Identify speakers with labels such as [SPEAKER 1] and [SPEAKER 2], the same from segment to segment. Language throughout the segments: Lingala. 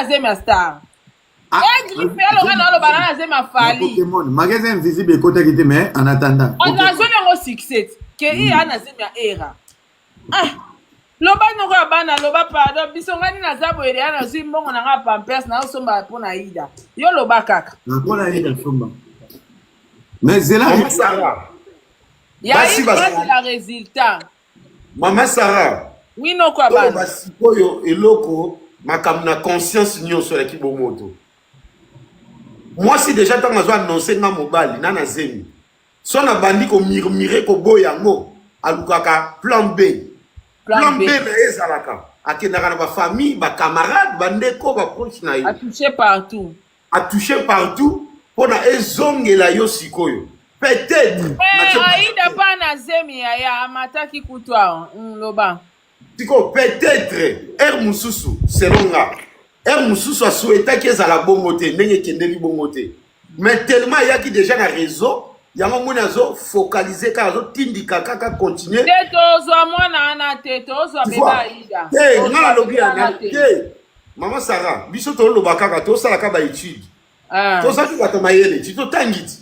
[SPEAKER 1] na zema star. Griffé loka na lo banana zema fali.
[SPEAKER 2] Pokémon, magasin invisible côté qui mais en attendant.
[SPEAKER 1] On a zone ngo succès. Que i ana zema era. Loba noko abana loba pardon bisongani na zabo ele ana zwi mbongo na nga pampers na somba pona ida. Yo loba kaka.
[SPEAKER 2] Na pona ida somba. Mais Zela
[SPEAKER 3] Sarah.
[SPEAKER 1] Ya la résultat.
[SPEAKER 3] Maman Sarah.
[SPEAKER 1] Oui no kwa bana.
[SPEAKER 3] Basi koyo eloko makam na conscience nyonso ya kibomoto. Moi si déjà tant nazo annoncer nga mobali na zemi. So na bandi ko murmurer ko boyango alukaka plan B. Plan B na ezalaka. Akendaka na ba famille, ba camarades, ba ndeko ba proche na yo.
[SPEAKER 1] A toucher partout.
[SPEAKER 3] A toucher partout pour na ezongela yo sikoyo. Peut-être.
[SPEAKER 1] Aïda pas na zemi ya amataki kutwa loba.
[SPEAKER 3] Siko peut-être Mususu selon nga. Mususu a souhaité que ça la bongote, ndenge kendeli bongote. Mais tellement il y a qui déjà na réseau, il y a un monde azo focaliser car azo tindika kaka continuer.
[SPEAKER 1] Teto mwana ana teto zo beba Aïda.
[SPEAKER 3] Nga lobi ana. Maman Sarah, biso to lo bakaka to sala ka ba étude. To sa ki batamayele, ti to tangiti.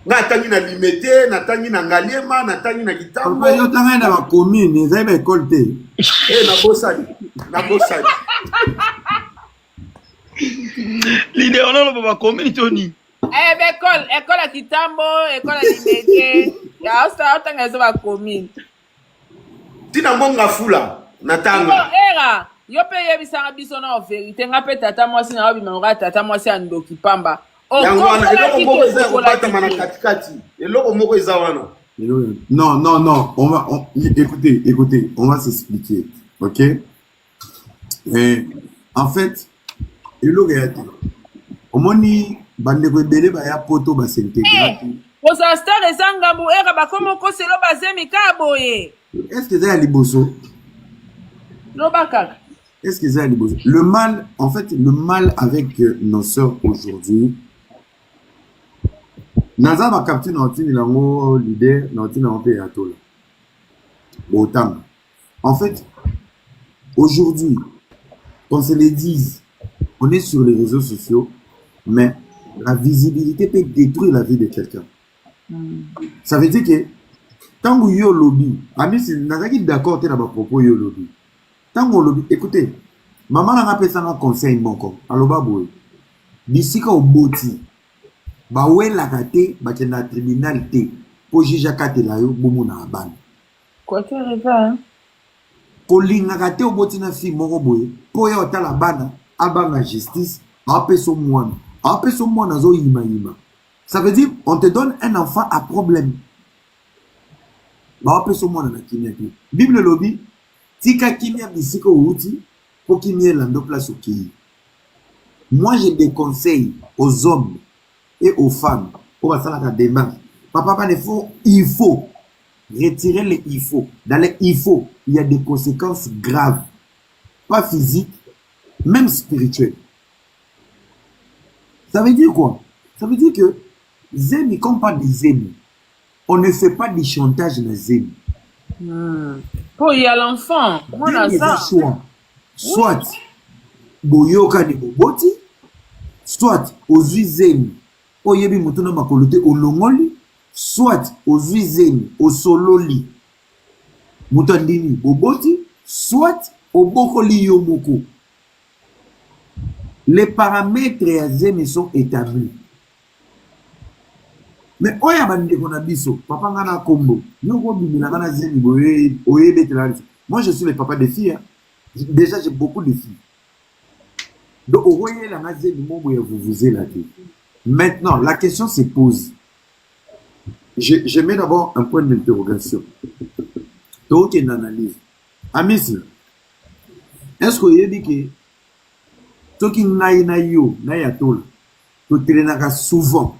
[SPEAKER 3] Na tangi na limité, na tangi na ngaliema, na tangi na kitambo.
[SPEAKER 2] Papa yo tanga na ba commune, ils avaient école té.
[SPEAKER 3] Na bosali. Na bosali.
[SPEAKER 4] L'idée on a ba commune Tony.
[SPEAKER 1] École à kitambo, école à limité. Ya osta tanga zo ba commune.
[SPEAKER 3] Tina monga fula, na tanga.
[SPEAKER 1] Era, yo pe yebisanga biso na vérité, nga pe tata mwasi na obi manga tata mwasi andoki pamba.
[SPEAKER 2] Non, non, non. Écoutez, on va s'expliquer. Ok? Et, en fait, au moins, bandeko ebele ba ya poto ba s'intégrer.
[SPEAKER 1] Osa star ezanga bu era ba komo ko selo ba zemi ka boye.
[SPEAKER 2] Est-ce que ça a liboso?
[SPEAKER 1] No bakaka.
[SPEAKER 2] Est-ce que ça a liboso? Le mal, en fait, le mal avec nos sœurs aujourd'hui. Naza ba capture n'antine lango leader n'antine n'antine à tout là. En fait, aujourd'hui, qu'on se le dise, on est sur les réseaux sociaux, mais la visibilité peut détruire la vie de quelqu'un. Ça veut dire que tant que yo lobby, ami si nazaki d'accord te na ba propos yo lobby. Tant que lobby, écoutez, maman n'a pas fait un conseil bon comme aloba boy. D'ici ka oboti ba wela kate ba na tribunal te po juge kate la yo bomo na abana.
[SPEAKER 1] Quoi que reva?
[SPEAKER 2] Ko linga kate oboti na fi moko boy po ya otala bana abanga justice apeso mwana zo yima. Ça veut dire on te donne un enfant à problème. Ba apeso mwana na kimia ki. Bible lobby tika kimia bisiko uti po kimia lando place au qui. Moi j'ai des conseils aux hommes et aux femmes pour faire la démarche. Papa, il faut retirer les il faut. Dans les il faut, il y a des conséquences graves. Pas physiques, même spirituelles. Ça veut dire quoi? Ça veut dire que Zemi, comme pas des Zemi, on ne fait pas du chantage dans Zemi.
[SPEAKER 1] Pour y a l'enfant, on a ça.
[SPEAKER 2] Soit, Boyoka de Boboti, soit aux Zemi. Oyebi mutuna makolote olongoli, soit aux zeni, au sololi, mutandini boboti, soit au bokoli yomoko. Les paramètres à zemi sont établis. Mais oya bande konabiso, papa ngana kombo, yoko bimina ngana zemi oyebe telani. Moi je suis le papa des filles. Hein. Déjà j'ai beaucoup de filles. Donc au voyez la zemi mobo ya vous là. Maintenant, la question se pose. Je mets d'abord un point d'interrogation. Donc, il y a une analyse. Amis, est-ce que vous avez dit que tout qui n'a yo, n'a ya tol, tout traînera souvent.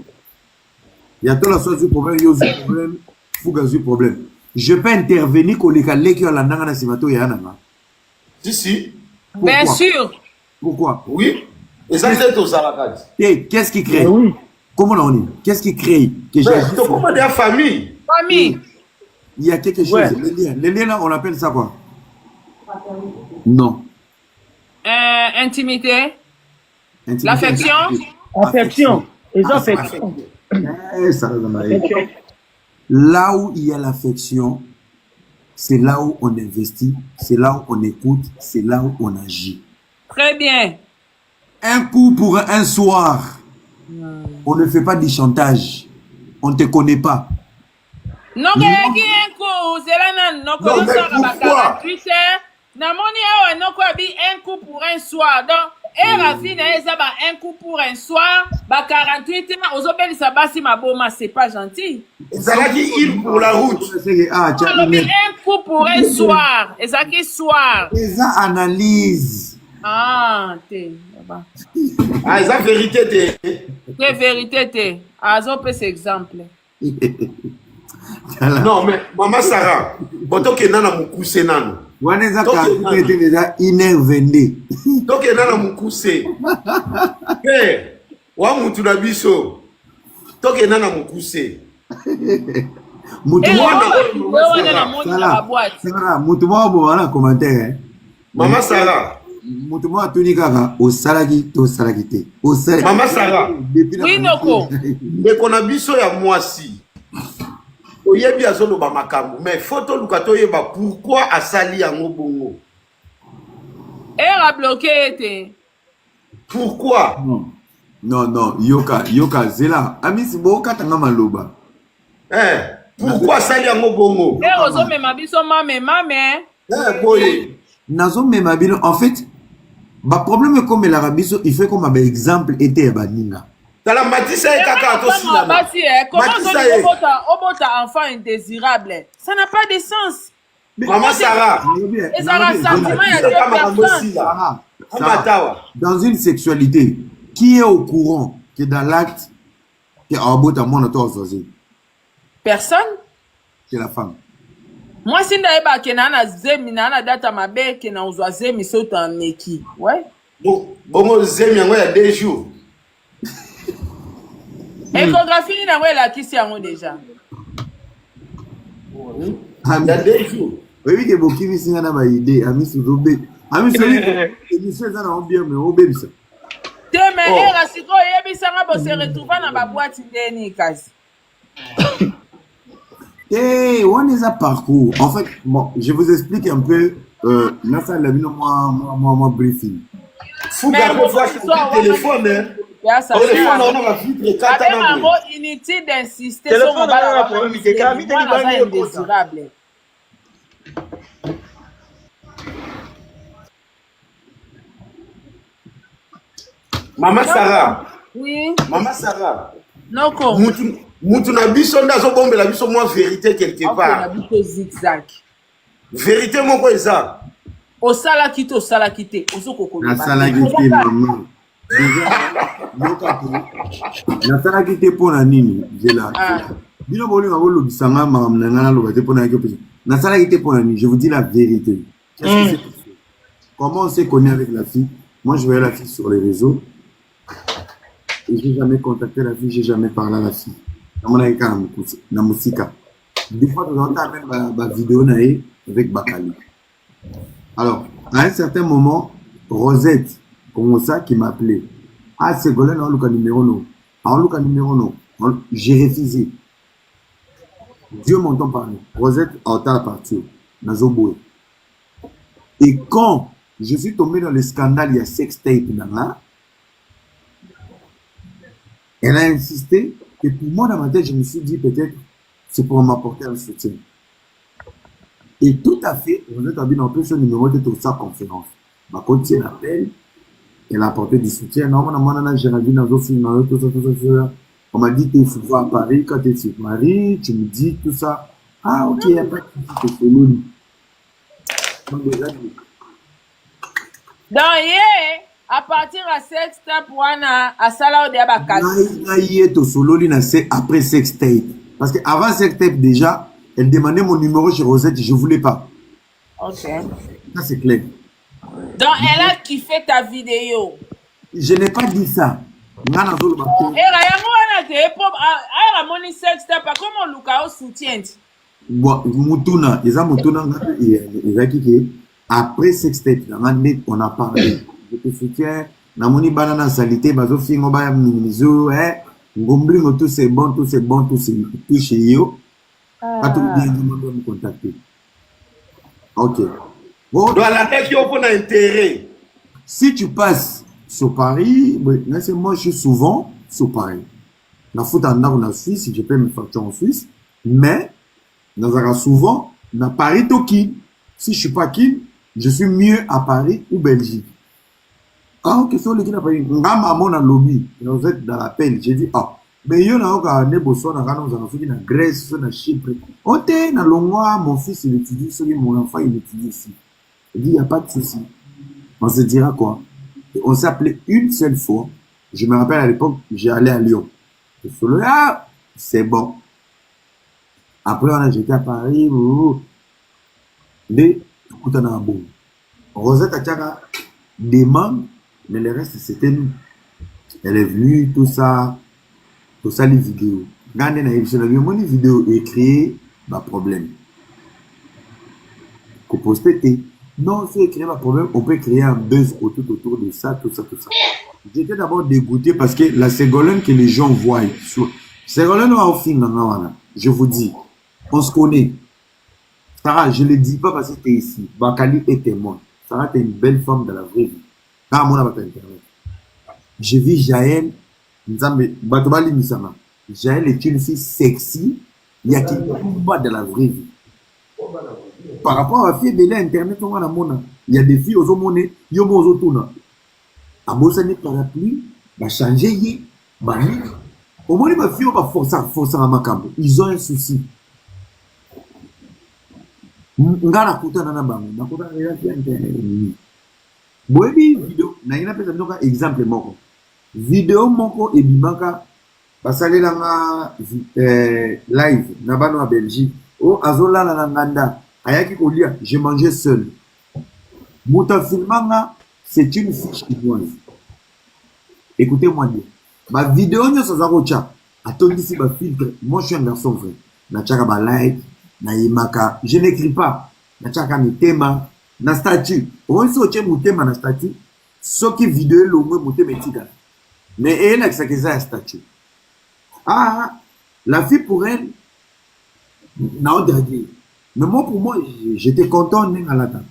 [SPEAKER 2] Il y a tout la soit du problème, yo du problème, fouga du problème. Je peux intervenir quand les collègues qui ont la nanga na simato ya nanga.
[SPEAKER 3] Si.
[SPEAKER 1] Bien sûr.
[SPEAKER 2] Pourquoi?
[SPEAKER 3] Oui. Et ça, c'est aux Arabes.
[SPEAKER 2] Et qu'est-ce qui crée?
[SPEAKER 4] Oui.
[SPEAKER 2] Comment on est? Qu'est-ce qui crée?
[SPEAKER 3] Comment dire famille?
[SPEAKER 1] Famille.
[SPEAKER 2] Il y a quelque chose.
[SPEAKER 4] Ouais.
[SPEAKER 2] Les liens là, on appelle ça quoi? Non.
[SPEAKER 1] Intimité.
[SPEAKER 2] Intimité.
[SPEAKER 1] L'affection.
[SPEAKER 5] Affection. Les affections.
[SPEAKER 2] Ça, là où il y a l'affection, c'est là où on investit, c'est là où on écoute, c'est là où on agit.
[SPEAKER 1] Très bien.
[SPEAKER 2] Un coup pour un soir. On ne fait pas du chantage. On ne te connaît pas.
[SPEAKER 1] Non, mais pourquoi? Un coup pour un soir. Donc, un coup pour un soir, 48 ans, c'est pas gentil.
[SPEAKER 3] Ça dit il pour la route.
[SPEAKER 2] Ah,
[SPEAKER 1] Un coup pour un soir. Et ça qui soir.
[SPEAKER 2] Les analyse.
[SPEAKER 1] Ah, t'es.
[SPEAKER 3] Ah, c'est la vérité.
[SPEAKER 1] C'est vérité, t'es. Azo peut cet exemple.
[SPEAKER 3] Non, mais Maman Sarah, boto ke nana mukuse nano.
[SPEAKER 2] Waneza ka était déjà 1h22.
[SPEAKER 3] Toke nana mukuse. Père, wa mutu na biso. Toke nana mukuse.
[SPEAKER 2] Mutu wana commentaire.
[SPEAKER 3] Maman Sarah.
[SPEAKER 2] Mutu mwa tuni kaka osalaki to salaki te.
[SPEAKER 3] Maman Sarah.
[SPEAKER 1] Oui noko.
[SPEAKER 3] Ndeko na biso ya mwasi. Oyebi azoloba makambo mais photo lukato yeba pourquoi asali yango bongo.
[SPEAKER 1] A bloqué été.
[SPEAKER 3] Pourquoi?
[SPEAKER 2] Non, yoka zela. Amisi boka tanga maloba.
[SPEAKER 3] Pourquoi asali yango bongo?
[SPEAKER 1] Ozo mema biso mame.
[SPEAKER 3] Boye.
[SPEAKER 2] Nazo mema bino en fait, ba problème comme l'Arabie, il fait comme un exemple était baninga.
[SPEAKER 3] Tala Matissa et Kaka
[SPEAKER 1] comment un enfant indésirable? Ça n'a pas de sens.
[SPEAKER 3] Maman Sarah.
[SPEAKER 2] Dans une sexualité, qui est au courant que dans l'acte,
[SPEAKER 1] personne.
[SPEAKER 2] C'est la femme.
[SPEAKER 1] Moi, si je suis na data mabe ke na uzwa zemi sauta en neki. Ouais.
[SPEAKER 3] Bon, zemi il y a 2 jours.
[SPEAKER 1] Échographie na la kisi yango déjà.
[SPEAKER 3] Il y a 2 jours.
[SPEAKER 2] Oui, que beaucoup de gens ont une idée. Ami Soudobe. Ami Soudobe. Émission ça na bien mais au bébé ça.
[SPEAKER 1] Teme era siko yebisa nga bo se retrouver na ba boîte ndeni kasi.
[SPEAKER 2] Eh, on est à parcours. En fait, bon, je vous explique un peu. Là, ça l'a vu moi briefing.
[SPEAKER 3] Fou garder fois sur le téléphone, hein. Téléphone, on a vitre 4 ans.
[SPEAKER 1] Inutile d'insister sur mon indésirable.
[SPEAKER 3] Maman Sarah.
[SPEAKER 1] Oui.
[SPEAKER 3] Maman Sarah.
[SPEAKER 1] Non, quoi.
[SPEAKER 3] Mutu na biso ndazo bombela biso moi vérité quelque part.
[SPEAKER 1] Zigzag.
[SPEAKER 3] Vérité moko eza.
[SPEAKER 1] Osala kite osoko
[SPEAKER 2] na sala kite maman. Na sala kite pona nini jela. Bino boli ngabo lobisanga maman na ngana loba te pona ke pesi. Na sala kite pona nini, je vous dis la vérité. Qu'est-ce que c'est? Comment on s'est connu avec la fille? Moi je voyais la fille sur les réseaux. Et j'ai jamais contacté la fille, j'ai jamais parlé à la fille. Na musika. Des fois, on entend même ma vidéo avec Bakali. Alors, à un certain moment, Rosette, comme ça, qui m'appelait. Ah, c'est Golden, on a numéro non. J'ai refusé. Dieu m'entend parler. Rosette, en temps à partir. Nazoboué. Et quand je suis tombé dans le scandale, il y a sextape là. Elle a insisté. Et pour moi, dans ma tête, je me suis dit peut-être c'est pour m'apporter un soutien. Et tout à fait, vous êtes habillé en plus ce numéro de toute sa conférence. Ma côté l'appel, elle a apporté du soutien. Normalement, j'ai vu dans d'autres films, tout ça. On m'a dit qu'il faut voir à Paris. Quand tu es sur Paris, tu me dis tout ça. Ah, ok, il n'y a pas de souci, c'est lourd.
[SPEAKER 1] Donc, à partir à sextape wana à sala de
[SPEAKER 2] abakali. Après sextape. Parce que avant sextape déjà, elle demandait mon numéro chez Rosette, je voulais pas.
[SPEAKER 1] OK.
[SPEAKER 2] Ça c'est clair.
[SPEAKER 1] Donc elle a kiffé ta vidéo.
[SPEAKER 2] Je n'ai pas dit ça. Ngana zolo ba.
[SPEAKER 1] Era yango wana te pop ara moni sextape comment Lucas soutient.
[SPEAKER 2] Bon, mutuna, ils ont mutuna ngana et qui après sextape, on a parlé. je te soutiens. Namoni banana salité, bazo fingo ba minimizo, ngomblingo tout c'est bon, tout c'est bon, tout chez yo. Pas tout bien de me contacter. Ok. Bon,
[SPEAKER 3] Donc la tête qui a un intérêt.
[SPEAKER 2] si tu passes sur Paris, moi je suis souvent sur Paris. Na foot en Suisse, je paie mes factures en Suisse, mais dans souvent na Paris Toki. Si je suis pas qui, je suis mieux à Paris ou Belgique. Quand question le qui n'a pas eu, ngama mon lobby, vous êtes dans la peine. J'ai dit mais yo na oka ne bosso na kana on a fait na Grèce, na Chypre. Ote na Longwa, mon fils il étudie, mon enfant il étudie ici. Il dit il y a pas de souci. On se dira quoi? On s'appelait une seule fois. Je me rappelle à l'époque, j'ai allé à Lyon. C'est bon. Après, j'étais à Paris. Mais, tout en a bon. Rosette Achaka demande, mais le reste, c'était nous. Elle est venue, tout ça, les vidéos. Regardez, mon vidéo est créée, pas problème. Qu'on poster. Non, c'est créer un problème, on peut créer un buzz autour de ça, tout ça. J'étais d'abord dégoûté parce que la Ségolène que les gens voient, Ségolène va au film, je vous dis, on se connaît. Sarah, je ne le dis pas parce que tu es ici. Bakali est témoin. Sarah, tu es une belle femme de la vraie vie. Quand on a pas internet. Je vis Jaël, Jaël est une fille sexy, il y a qui combat de la vraie vie. Par rapport à la fille de l'internet, il y a des filles aux hommes, ils ont aux autres. À Bossani parapluie, va changer, au moins, les filles vont forcer à Makambo. Ils ont un souci. Ngana kuta na bango, na kuta na internet. Boyebi vidéo, na ina pesa ndoka exemple moko. Vidéo moko ebimaka basalela nga live na bano à Belgique. Oh azola na nganda. Ayaki kolia, j'ai mangé seul. Mouta filmanga, c'est une fiche chinoise. Écoutez-moi bien. Ma vidéo nyo sa zarocha. Attendu si ba filtre. Moi je suis un garçon vrai. Na chaka ba like, na yemaka. Je n'écris pas. Na chaka mi tema, na statut. On se oche mutema na statut. Ce qui vidéo le moins mutema etika. Mais elle a que ça un statut. La fille pour elle, n'a pas dragué. Mais moi, pour moi, j'étais content de l'atteindre.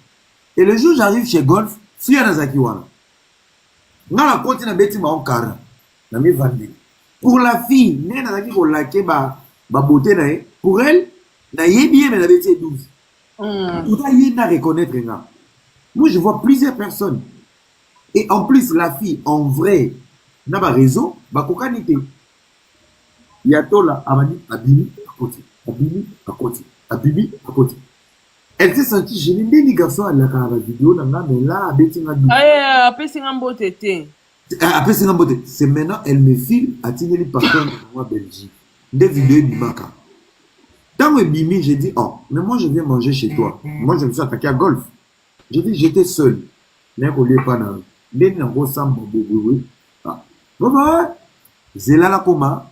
[SPEAKER 2] Et le jour où j'arrive chez Golf, fille à Nazakiwana. On a continué à bêtir ma cara. La mi vendée. Pour la fille, Nazaki ko laqué ba beauté na pour elle, na yé bien mais la bêtise 12. Tout à y na reconnaître nga. Moi je vois plusieurs personnes. Et en plus la fille en vrai n'a pas raison, ba kokanité. Yato là amani abimi à côté. Abimi à côté. Abimi à côté. Elle s'est sentie gênée. Les garçons, elle a la vidéo, mais là, c'est maintenant, elle me filme à Tineli Parton, moi, Belgique. Des vidéos du Maka. Dans le bimi, j'ai dit, oh, mais moi, je viens manger chez toi. Moi, je me suis attaqué à Golf. J'ai dit, j'étais seul. Mais on n'est pas dans. Mais on ressemble au bébé. C'est là, comment,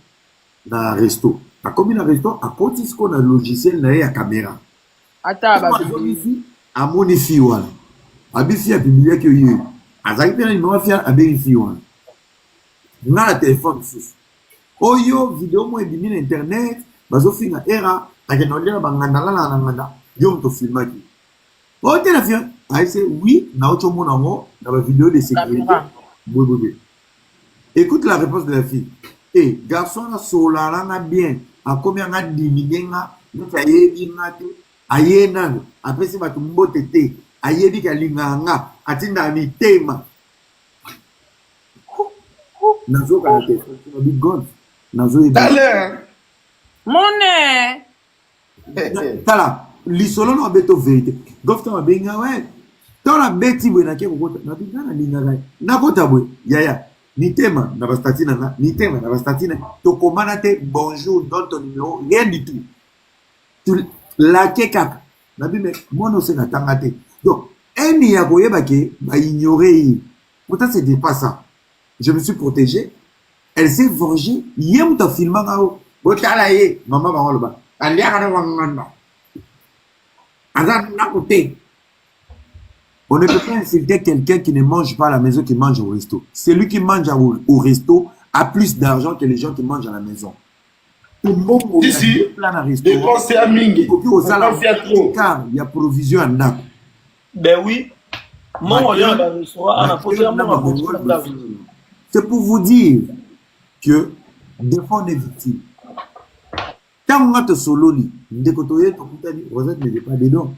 [SPEAKER 2] dans un resto. À combien de resto, à côté, ce qu'on a logiciel, là, il y a caméra. A mon fille wana abi fille publier que yo azaki pena numéro fille abi fille wana na la téléphone sous oyo vidéo mo ebimi na internet bazo finga era akenolera banganda la nganda yo to filmaki o te la fille ai c'est oui na auto mona mo na ba vidéo de sécurité oui. Écoute la réponse de la fille. Garçon na solala na bien a combien na dimidenga na yebi ngati ayena après si batu mbotete ayebi kalinganga atinda mitema nazo ka téléphone na big golf nazo
[SPEAKER 1] Moné
[SPEAKER 2] tala lisolo no beto vérité golf ta benga ouais dans la beti bwe na ke kokota na bingana linganga na kota bwe yaya nitema na bastatina na nitema na bastatina to komana te bonjour dans ton numéro rien du tout tu la keka nabi mais moi non c'est natangate donc un ya koyeba ke ba ignorer pourtant c'était pas ça je me suis protégé elle s'est vengée yem ta filmanga o botala ye maman ba ngoloba andia kana wanganda azan na kote On ne peut pas insulter quelqu'un qui ne mange pas à la maison, qui mange au resto. Celui qui mange au resto a plus d'argent que les gens qui mangent à la maison.
[SPEAKER 3] Si, dépenser à Mingi.
[SPEAKER 2] Car il y a provision en date.
[SPEAKER 5] Ben oui. Moi, on vient dans le restaurant,
[SPEAKER 2] c'est pour vous dire que des fois on est victime. Quand on a te solo, vous n'êtes pas dedans.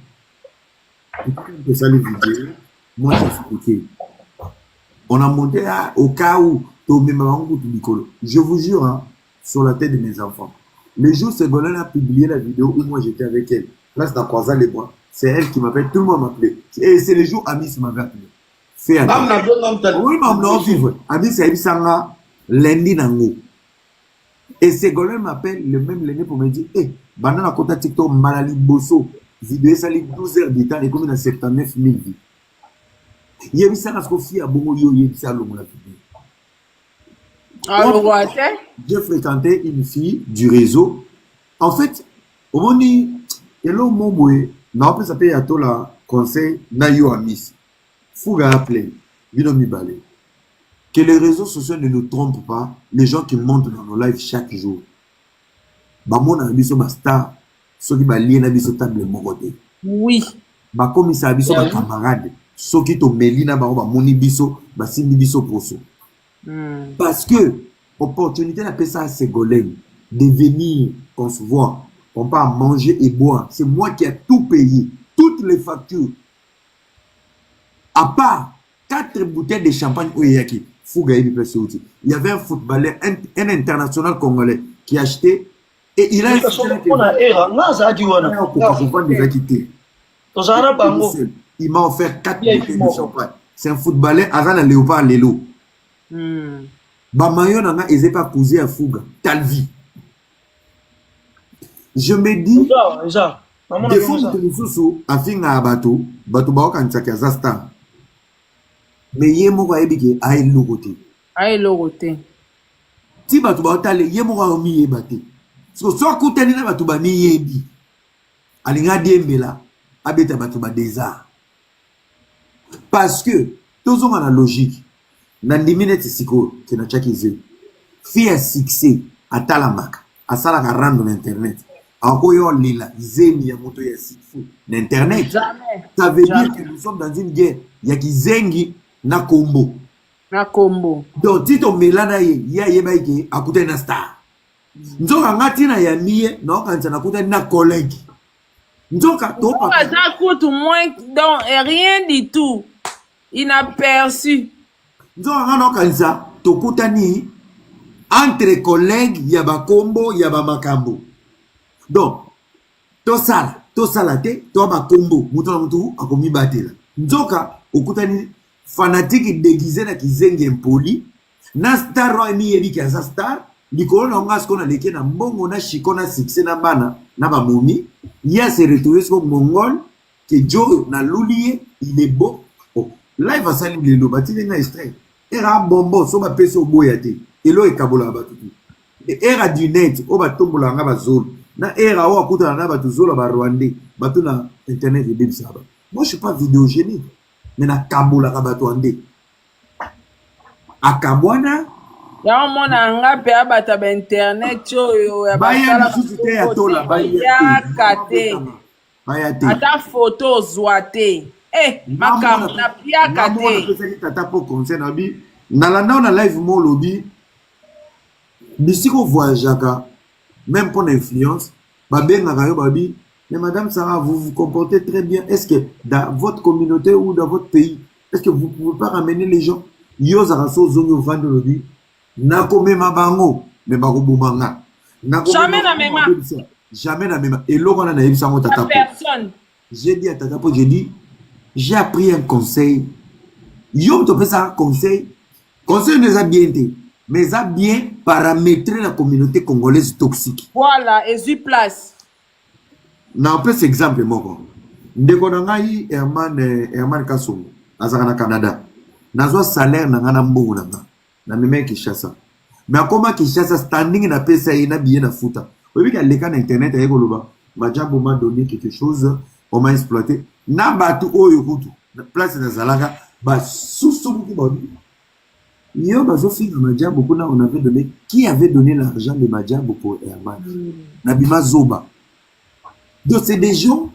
[SPEAKER 2] Ça les vidéos, moi j'ai expliqué. On a monté au cas où je vous jure, hein, sur la tête de mes enfants. Le jour où Ségolène a publié la vidéo où moi j'étais avec elle, là c'est dans Croisant les Bois, c'est elle qui m'appelle, tout le monde m'appelait. Et c'est le jour où Amis m'avait appelé. Fais attention. Oui, mais on vivre. Amis, c'est Abisanga, lundi nango. Et Ségolène m'appelle le même lundi pour me dire, hé, banana kota TikTok, malali bosso, vidéo, ça lit 12 heures de temps, et comme dans 79 000 vies. Il y a eu ça parce qu'on fit à Bongo, il y a eu ça à l'homme la vidéo. J'ai fréquenté une fille du réseau. En fait, au moment où il y a l'homme, n'a pas s'appelé à toi la conseil Nayo Amis. Fouga appelé, Binomi Balé. Que les réseaux sociaux ne nous trompent pas, les gens qui montent dans nos lives chaque jour. Bah, mon ami, c'est ma star. Ceux qui va lier na biso table mokote.
[SPEAKER 1] Oui.
[SPEAKER 2] Bah, comme ça, biso ma camarade. Ceux qui to melina ba moni biso, ba simbi biso poso. Parce que, opportunité d'appelle ça à Ségolène, de venir, qu'on se voit, on peut manger et boire. C'est moi qui ai tout payé, toutes les factures. À part 4 bouteilles de champagne au Yaki, il y avait un footballeur, un international congolais qui a acheté et il a il m'a offert 4 bouteilles de champagne. C'est un footballeur, Azana Léopard Lelo. Bamayo nanga eze pas posé à Fouga, Talvi. Je me dis, des fois que nous sommes à finir à bateau, bateau baoka ntsaki à Zasta. Mais yé mo ka ebike a elokote.
[SPEAKER 1] A elokote.
[SPEAKER 2] Si bateau baota le yé mo ka omi yebate. So kutani na bateau ba mi yebi. Alinga diembela abeta bateau ba désert. Parce que tous ont la logique. Nandimine tsiko kena chakize. Fi a succès à Talamaka, à Salaka rando l'internet. Akoyo lila zemi ya moto ya sifu l'internet. Ça veut dire que nous sommes dans une guerre. Ya kizengi na kombo.
[SPEAKER 1] Na kombo.
[SPEAKER 2] Donc tito melana ye ya yebaike akute na star. Nzoka ngati na ya miye na kanza na kuta na collègue. Nzoka to
[SPEAKER 1] pa. Ça coûte moins donc rien du tout. Inaperçu.
[SPEAKER 2] Nzoka ngano kanza to kutani entre collègues yaba kombo yaba makambo. Donc to sala te to ba kombo mutu na mutu akomi batela. Nzoka okutani fanatique déguisé na kizengi impoli na star ro emi yebi ka star likolo na ngas kona leke na mbongo na shikona succès na bana na ba momi ya se retrouver sur mongol que Joe na lulie il est beau. Oh live va salim le lo batile na extrait era bombo so ba peso boyate elo e kabola ba tutu era du net o ba tombola nga ba zolo na era o akuta na ba tuzolo ba rwandais ba tuna internet de bibsaba. Moi je suis pas vidéogénique. Mais na kabola kabato ande akabwana
[SPEAKER 1] ya mona ngape abata ba internet yo ya
[SPEAKER 2] basala susite ya tola
[SPEAKER 1] ya kate ata photo zwate makam na pia kate
[SPEAKER 2] tata po conseil na bi na la live mo lobi bisiko voyageaka même pour l'influence ba benga yo babi. Mais madame Sarah, vous vous comportez très bien. Est-ce que dans votre communauté ou dans votre pays, est-ce que vous ne pouvez pas ramener les gens? Yo zaraso zonyo vendredi. Nakome mabango, mais barobumanga.
[SPEAKER 1] Jamais na mema.
[SPEAKER 2] Jamais na mema. Et l'on a naïf sans tatapo.
[SPEAKER 1] Personne.
[SPEAKER 2] J'ai dit à tatapo, j'ai appris un conseil. Yo te fait ça conseil. Conseil nous a bien été, mais ça bien paramétrer la communauté congolaise toxique.
[SPEAKER 1] Voilà, et sur place.
[SPEAKER 2] Na peu exemple moko ndeko na ngai Herman Kasongo azaka na Canada nazwa salaire na ngana mbongo na nga na meme Kinshasa mais akoma Kinshasa standing na pesa ina bien na futa obi ka leka na internet ayeko loba majambo m'a donné quelque chose on m'a exploité na batu oyo kutu place nazalaka basusu moki babi yo bazofinga Madiambo kuna on avait donné qui avait donné l'argent de Madiambo pour Herman Nabima Zoba. Donc c'est des gens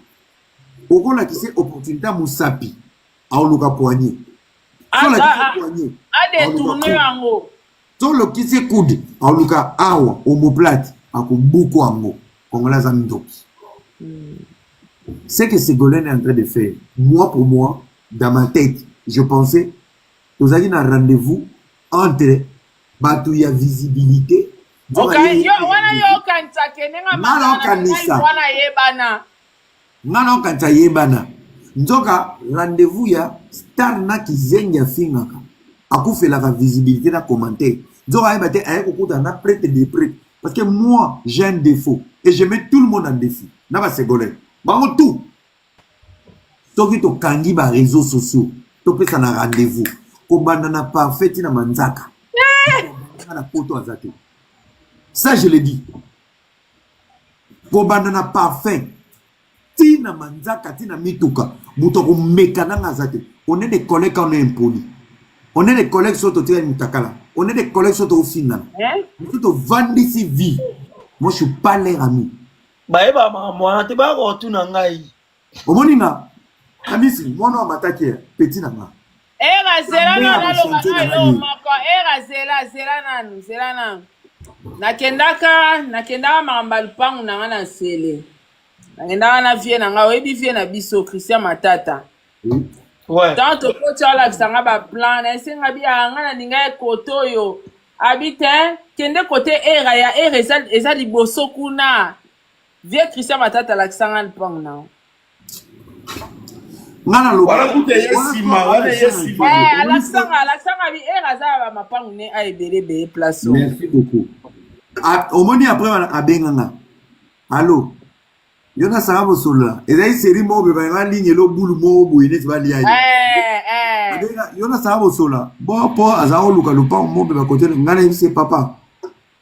[SPEAKER 2] au rôle qui c'est opportunité à Moussapi à Oluka Poignet.
[SPEAKER 1] À détourner en haut.
[SPEAKER 2] Tout le qui c'est coude à Oluka Awa omoplate à Kumbuko Ango Congolais Amidoki. C'est que Ségolène est en train de faire. Moi pour moi dans ma tête je pensais vous avez un rendez-vous entre Batouya visibilité.
[SPEAKER 1] Ok, yo wana yo kanisa kenenga wana yebana.
[SPEAKER 2] Ngana kanisa yebana. Nzoka rendez-vous ya star na kizenga fingaka. Akufela la visibilité na commentaire. Nzoka yebate aye kokuta na prête de prête parce que moi j'ai un défaut et je mets tout le monde en défi. Na ba Ségolène. Bango tout. Toki to kangi ba réseaux sociaux. To pesa na rendez-vous. Kobanda na parfait na manzaka. Na poto azate. Ça, je l'ai dit. Kobanda parfait. Tina manzaka, tina mituka. Boutoko mekananga zate. On est des collègues quand on est impoli. On est des collègues sur le terrain mutakala. On est des collègues sur le final. Tout au vandi si vie. Moi, je suis pas l'air ami.
[SPEAKER 5] Bah, moi, tu vas retourner en Gaï.
[SPEAKER 2] Au moninga. Amisi, moi, non, m'attaquer. Petit nanga.
[SPEAKER 1] Era zela na lo mako. Era zela nanu. Nakendaka makamba lupangu nanga na sele. Nakendaka na vie nanga oyebi vie na biso Christian Matata.
[SPEAKER 5] Ouais.
[SPEAKER 1] Tant ko tala kisanga ba plan na esenga bi anga na ninga ekoto yo. Habite kende côté era ya era eza liboso kuna. Vie Christian Matata la kisanga lupangu na.
[SPEAKER 2] Ngana lo.
[SPEAKER 3] Wala kute yesima, wala yesima.
[SPEAKER 1] Alaksanga bi era za ba mapangu ne aibele be place.
[SPEAKER 2] Merci beaucoup. Au moins après à Benganga. Allô. Yona sarabo sola. Et là série mo be ba ligne lo bulu mo bo ine ba liya. Yona sarabo sola. Bon po azao luka lupa mo be ba côté ngana yise papa.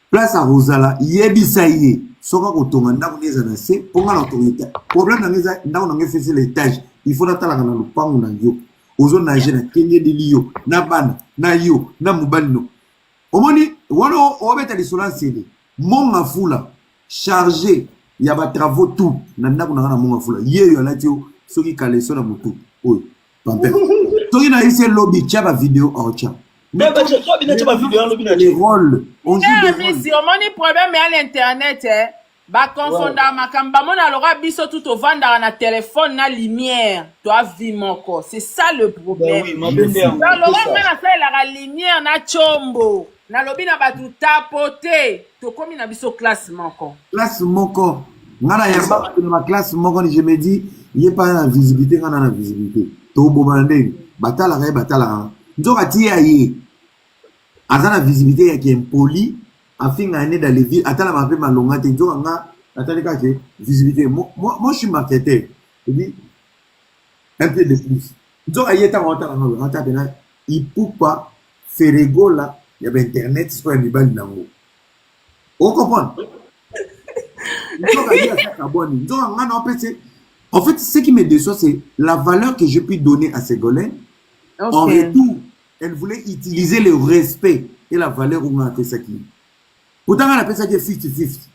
[SPEAKER 2] Place à Rosala, yebisa ye. Soka ko tonga ndako neza na se ponga na autorité. Problème na neza ndako na ngefese l'étage. Il faut natala na lupangu na yo. Ozo na jena kenye de liyo na bana na yo na mubalino. Omoni wano obeta lisola cédé monga fula chargé ya ba travaux tout na ndako na monga fula yeyo alatio soki kaleso na mutu oyo pampe soki na ise lobby tia ba vidéo en tia
[SPEAKER 5] mais ba toi bina tia ba vidéo en lobby na
[SPEAKER 2] les rôles on joue des rôles
[SPEAKER 1] si omoni problème à l'internet ba confondre makamba mona loka biso tout au vendre na téléphone na lumière toi vie moko c'est ça le problème
[SPEAKER 5] oui ma bende
[SPEAKER 1] loka mena ça la lumière na chombo na lobi na batu tapote to komi na biso classe moko
[SPEAKER 2] ngana ya ba na classe moko je me dis il pas la visibilité ngana na visibilité to bomande batala nzoka tia ye azana visibilité ya qui impoli afinga ane dans les villes atala ma pe malonga te nzoka nga atalika ke visibilité moi je suis marketeur je dis un peu de plus nzoka yeta ngota ngata pena il peut pas ferego là. Il y avait internet, c'est pas un débat nango. On comprend. En fait, ce qui me déçoit, c'est la valeur que je puis donner à Ségolène. Okay. En retour, elle voulait utiliser le respect et la valeur où on a fait ça qui. Pourtant, on appelle ça qui est 50-50.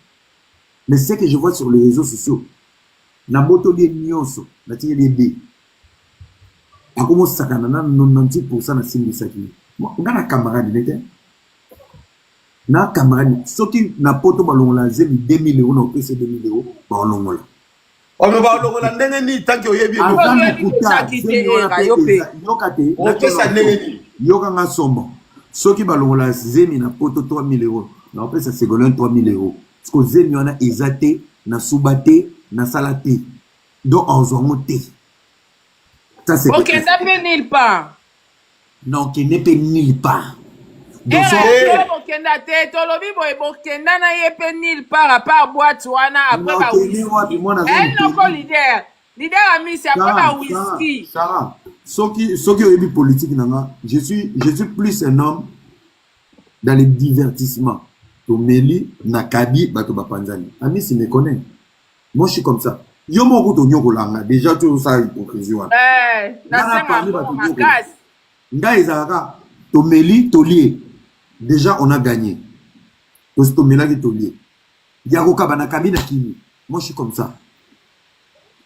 [SPEAKER 2] Mais ce que je vois sur les réseaux sociaux, na moto de nyonso, na tige de B. A comment ça kanana 90% na simbi ça qui. On a un camarade n'était. Na camarade, ce qui n'a pas tout ballon la zemi 2000 €, non PC 2000 €, ballon là.
[SPEAKER 3] On me va ballon là, n'engeni tant que vous y bien.
[SPEAKER 2] Yoka nga sombo. Ce qui ballon la zemi na poto 3000 €. Na pesa Ségolène 3000 €. Parce que zemi on a exaté, na subaté, na salaté. Donc en zomoté. Ça c'est.
[SPEAKER 1] OK, ça peut nulle part.
[SPEAKER 2] Non, qui n'est pas nulle part.
[SPEAKER 1] Donc,
[SPEAKER 2] Sarah, ce qui est politique, je suis plus un homme dans les divertissements. Tomeli, Nakabi, Bato Bapanzani. Ami, si me connaît. Moi, je suis comme ça. Yo moko to nyoko langa déjà tout ça hypocrisie wana.
[SPEAKER 1] Nasenga mbongo makasi.
[SPEAKER 2] Nga ezalaka tomeli tolie. Déjà on a gagné. Parce tomelaki tolie. Yako kabana kabina kimi. Moi je suis comme ça.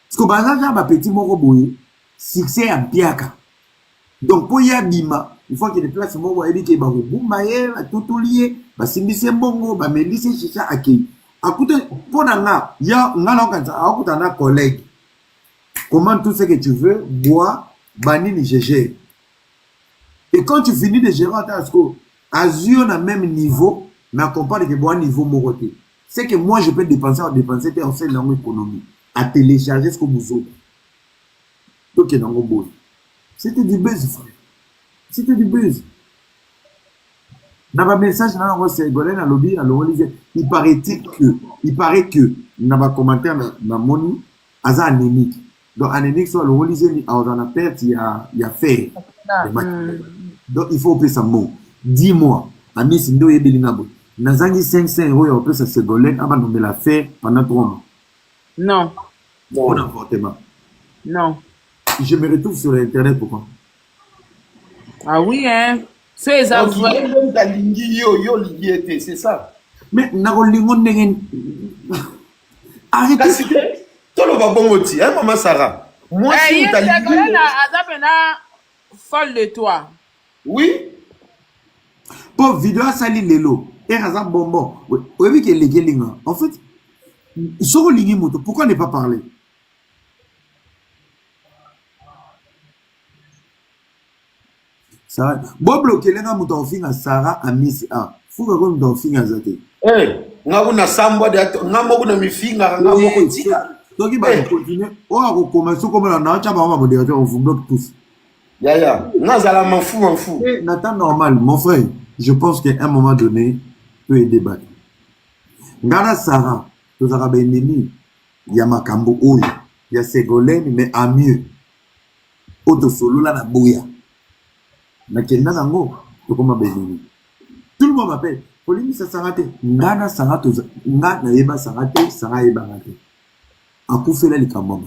[SPEAKER 2] Parce que bazanga ba petit moko boye succès à biaka. Donc pour y abima, il faut que les places moko ebike ba ko bumbaye tout lié, ba simbise mbongo, ba melise chicha akei. Écoute, pour nga, ya nga collègue. Comment tout ce que tu veux, bois, banini, GG. Et quand tu finis de gérer Azure on a même niveau, mais on compare que bois niveau moroté. C'est que moi je peux dépenser en fait dans l'économie, à télécharger ce que vous autres. Donc il y a un c'était du buzz, frère. C'était du buzz. Dans un message, il paraît que, dans un commentaire, dans mon asa anémique. Donc, anémique, soit le religieux, on a perte, il y a fait. Donc, il faut payer ça mot. Dis-moi, ami, si nous y est, Nazangi 500 €, on peut se Ségolène, avant de la faire pendant 3 mois.
[SPEAKER 1] Non.
[SPEAKER 2] Pour n'importement.
[SPEAKER 1] Non.
[SPEAKER 2] Je me retrouve sur Internet, pourquoi?
[SPEAKER 1] Ah oui, hein. C'est ça.
[SPEAKER 3] C'est ça.
[SPEAKER 2] Mais arrêtez.
[SPEAKER 3] Maman Sarah. Moi, si
[SPEAKER 1] folle de toi.
[SPEAKER 3] Oui.
[SPEAKER 2] Pour vidéo sali lelo. Et Razak bonbon. Oui, que les gelinga. En fait, sur ligné moto. Pourquoi ne pas parler? Ça bon bloquer les gars moto finga Sarah a Miss A. Fuga comme dans finga zate.
[SPEAKER 3] Ngabu na samba de ngamo kuna mifinga ngamo kotika.
[SPEAKER 2] Donc il va continuer. On va recommencer comme la nacha ba ba de on vous bloque tous.
[SPEAKER 3] Ya. Ngazala m'fou.
[SPEAKER 2] Nathan normal, mon frère. Je pense qu'à un moment donné peut débattre. Ngana Sarah, tous arabes ennemis, il y a Makambo Oyo, il y a Ségolène mais à mieux. Auto solo là na boya. Na kenda nango to koma benini. Tout le monde m'appelle. Polimi ça s'arrête. Ngana Sarah to ngana yeba s'arrête, Sarah yeba raté. Akufela likambo.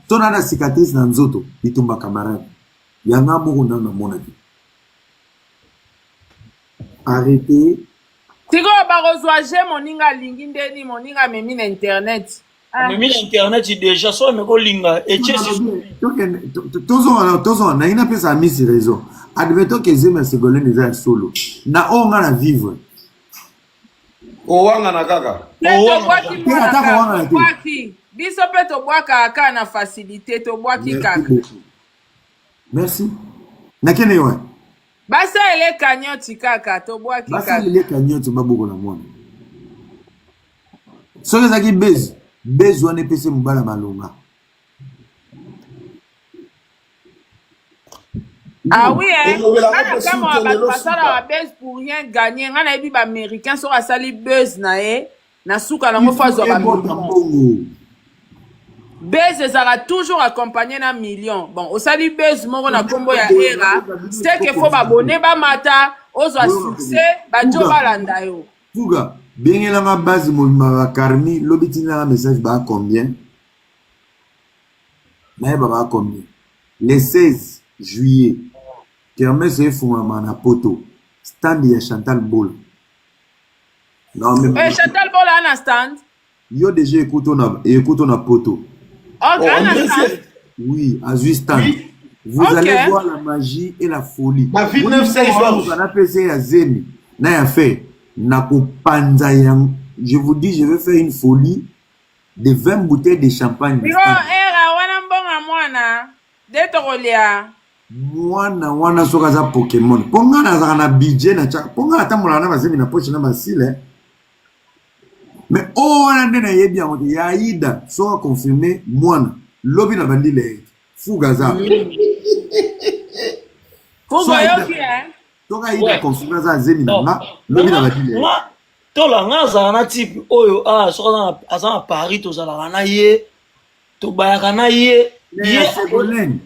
[SPEAKER 2] Tona na cicatrice na nzoto, itumba camarade. Yanga moko na monaki. Arrêtez.
[SPEAKER 1] Tiko barozwaje moninga lingi ndeni moninga memi na internet.
[SPEAKER 5] Memi na internet déjà so me ko linga et
[SPEAKER 2] tozo na ina pesa misi raison. Admettons que Zema Ségolène est solo. Na onga na vivre.
[SPEAKER 3] Owanga na kaka.
[SPEAKER 1] Boaki. Biso pe to boaka aka na facilité to boaki kaka.
[SPEAKER 2] Merci. Na kene yo.
[SPEAKER 1] Basa ele kanyoti kaka to boaki kaka.
[SPEAKER 2] Basa ele kanyoti baboko na mwana. Soki zaki bez wana pese mbala malonga.
[SPEAKER 1] Ah oui, hein? Quand on va passer la buzz pour rien gagner, on a dit américain sur la salle buzz na souka na ngofazo ba buzz sera toujours accompagné d'un million. Bon, au salut buzz moko na kombo ya era, c'est que faut abonner ba mata, ozo succès, ba jo balanda yo.
[SPEAKER 2] Fuga, bien la base mo Karmi, lobitina message ba combien? Na ba combien? Le 16 juillet. Kermesse est fumama na poto. Stand ya Chantal Bol. Non mais
[SPEAKER 1] Chantal Bol a un stand.
[SPEAKER 2] Yo déjà écoute on a poto.
[SPEAKER 1] Ok, un stand.
[SPEAKER 2] Oui, à stand. Oui. Vous allez voir la magie et la folie.
[SPEAKER 3] Ma vie 9-16 jours.
[SPEAKER 2] On a fait ça à Zemi. Na ya fait. Na ko panza yang. Je vous dis, je vais faire une folie de 20 bouteilles de champagne.
[SPEAKER 1] Biro era wana mbonga mwana. Detokolia.
[SPEAKER 2] Wana soka za Pokémon. Ponga na za na budget na cha. Ponga ata mulana bazemi na poche na basile. Mais wana ndena yebi ya moto ya Aïda soka confirmé mwana. Lobi na bandile. Fuga za.
[SPEAKER 1] Fuga yoki hein.
[SPEAKER 2] Toka Aïda confirmé za zemi na lobi na bandile.
[SPEAKER 5] To la ngaza na type oyo soka na Paris to za la na ye. To bayaka na ye.
[SPEAKER 2] Ye Ségolène.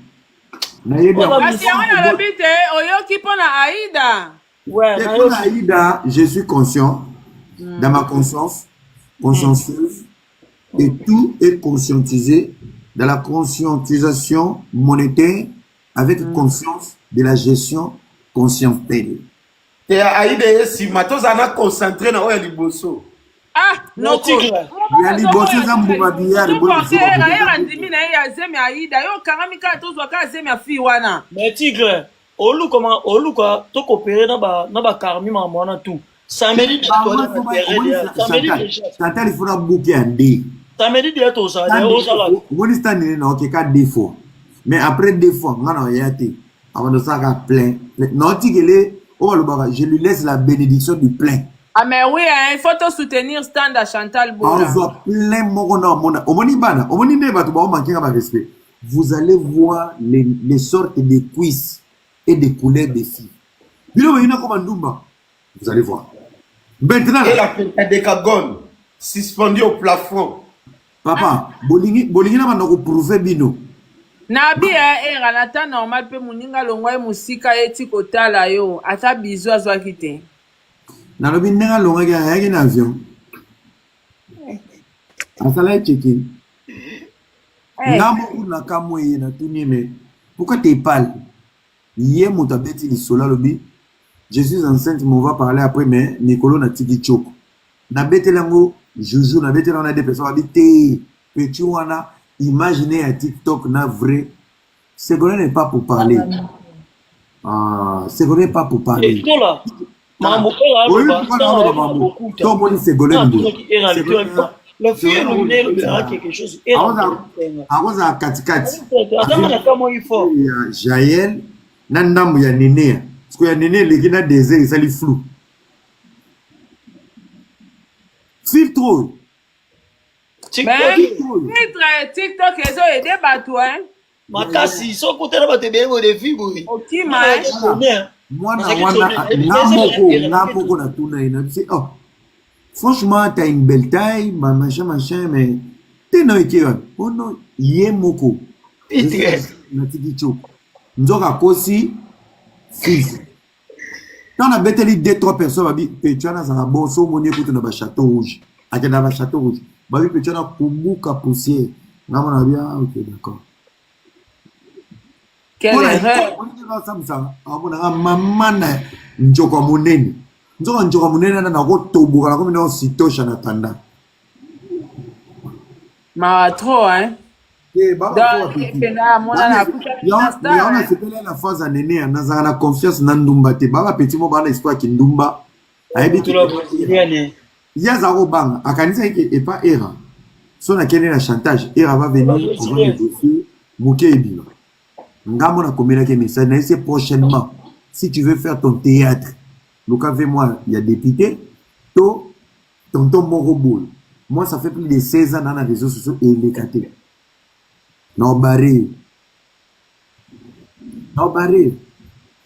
[SPEAKER 1] Parce qu'on a l'habité, Oyoki pour la Aïda.
[SPEAKER 2] Ouais, pour Aïda, je suis conscient, dans ma conscience, consciencieuse, Et tout est conscientisé dans la conscientisation monétaire avec conscience de la gestion conscientielle.
[SPEAKER 3] Et Aïda nsima tozana concentré na oyo ya liboso.
[SPEAKER 1] Ah,
[SPEAKER 5] Non, tigre.
[SPEAKER 2] Ya liboso eza mbuma biyari
[SPEAKER 1] era ndimi na ye ya zemi aida yo kangami kaka tozwa kaka zemi ya fi wana.
[SPEAKER 5] Mais tigre, oluka to coopérer na ba karmi ma mwana tout. Ça mérite
[SPEAKER 2] Chantal il faudra bouquer un dé.
[SPEAKER 5] Ça mérite d'être au salaire.
[SPEAKER 2] When is standing in ok ka 2 fois. Mais après 2 fois ngana yate avant de ça ka plein. Non tigele je lui laisse la bénédiction du plein.
[SPEAKER 1] Ah mais oui, il faut te soutenir stand à Chantal Bola.
[SPEAKER 2] On voit plein respect. Vous allez voir les sortes de cuisses et de couleurs des filles. Vous allez voir. Maintenant,
[SPEAKER 3] et la décagone suspendue au plafond.
[SPEAKER 2] Papa, bolingi na bando ko prouver bino.
[SPEAKER 1] Nabi era nata normal pe muninga longwa musika eti kotala yo ata bizu azwa kite.
[SPEAKER 2] Nalobi nenga longa ya na avion. Asala check-in. Ngamo una kamwe na tunime. Pourquoi tu parles? Hier mutabeti li sola lobi. Je suis enceinte, on va parler après mais Nicolo na tiki choko. Na betelango Joujou na betelango na des personnes habité petit wana imaginez un TikTok na vrai. Ce gars n'est pas pour parler. Ah, ce gars n'est pas pour parler.
[SPEAKER 5] Et toi là, mambo la fille elle quelque chose.
[SPEAKER 2] Aroza katikati.
[SPEAKER 5] Jaël
[SPEAKER 2] na ndambo ya Néné. Parce que ya Néné les gars désert ça lui flou. Filtre.
[SPEAKER 1] TikTok ezo aider bato hein.
[SPEAKER 5] Makasi so côté na bato bien mo défi boy.
[SPEAKER 1] Okima
[SPEAKER 2] Mwana namoko na tuna ina. Oh. Franchement, tu as une belle taille, machin, mais t'es non équipe. Oh non, yé moko. Nzoka kosi fils. Dans la bêtelie 2-3 personnes, babi Petuana ça bon so moni koute na ba château rouge. Ake na ba château rouge. Babi Petuana kumbuka poussière. Na mona bien, OK, d'accord.
[SPEAKER 1] Quelle erreur.
[SPEAKER 2] On a maman njoko munene. Njoko munene na ko toboka comme na sitosha na tanda.
[SPEAKER 1] Ma trop hein.
[SPEAKER 2] On a sepelé la phase à Néné, on a la confiance dans Ndumba. Baba petit mot bana espoir ki Ndumba. Il y a zaro bang. Akanisa et pas Era. Si on a quel est la chantage, Era va venir pour négocier Mouké et Bilo. Ngamo na komela ke message, c'est prochainement. Si tu veux faire ton théâtre, donc avec moi, il y a député, tonton Moroboul. Moi, ça fait plus de 16 ans dans les réseaux sociaux et il est caté. Non, barré.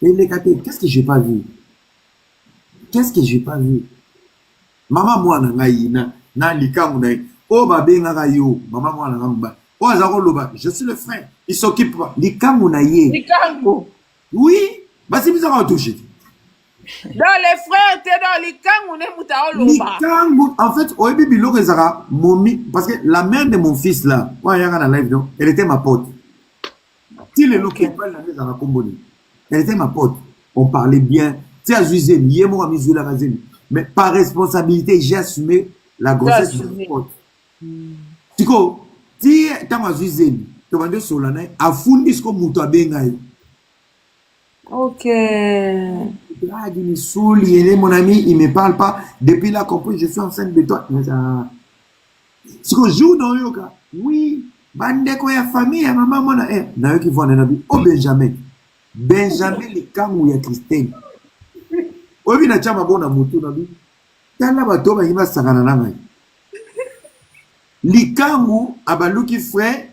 [SPEAKER 2] Il est caté. Qu'est-ce que j'ai pas vu? Maman, moi, na likamu na oh, babé, yo. Maman, moi, na ngamba. Oh, Azaroloba, je suis le frère. Il s'occupe pas. Likamu na ye.
[SPEAKER 1] Likamu.
[SPEAKER 2] Oui. Bah, c'est bizarre à toucher.
[SPEAKER 1] Dans les frères, t'es dans Likamu, ne mutaoloba.
[SPEAKER 2] Likamu, en fait, Oebi Bilo Rezara, parce que la mère de mon fils là, elle était ma pote. Si les locaux parlent la maison à la Comboni, elle était ma pote. On parlait bien. Tu sais, Azuzem, Yemo Amizula Razem. Mais par responsabilité, j'ai assumé la grossesse de ma pote. Tu vois, si tu as Azuzem, tu vas dire Solana, à Fundisco Moutabengaï.
[SPEAKER 1] Ok.
[SPEAKER 2] Mon ami, il ne me parle pas. Depuis là, compris, je suis enceinte de toi. Si on joue dans le cas, oui, bandeko ya famille, ya maman, mona, na yo qui vont en oh, Benjamin, les camous ya Christine. Obi na chama bona mutu nabi. Tala bato ba yima sakana na ngai. Likamu abaluki frère.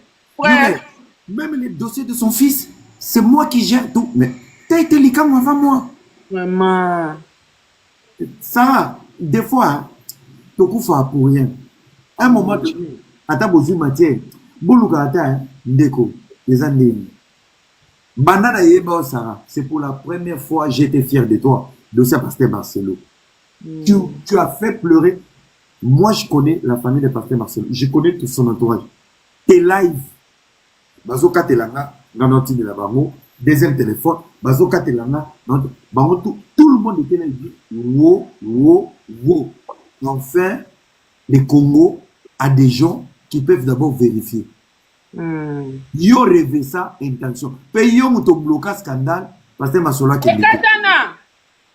[SPEAKER 2] Même les dossiers de son fils, c'est moi qui gère tout. Mais t'as été Likamu avant moi.
[SPEAKER 1] Maman.
[SPEAKER 2] Ça, des fois, tu couvres pour rien. À un moment donné, à ta besoin matière, Bouloukata, Ndeko, les années. Bandana Yeba Sarah, c'est pour la première fois j'étais fier de toi. Dossier Pasteur Marcelo. Tu as fait pleurer Moi, je connais la famille de pasteur Marcel. Je connais tout son entourage. Tes live. Bazoka telanga, nanoti de la bango. Deuxième téléphone. Bazoka telanga, bango tout le monde était là. Il dit, wow. Enfin, le Congo a des gens qui peuvent d'abord vérifier. Yo rêvé ça, intention. Puis yo mouto bloqué scandale, pasteur Masola qui est.
[SPEAKER 1] Katana,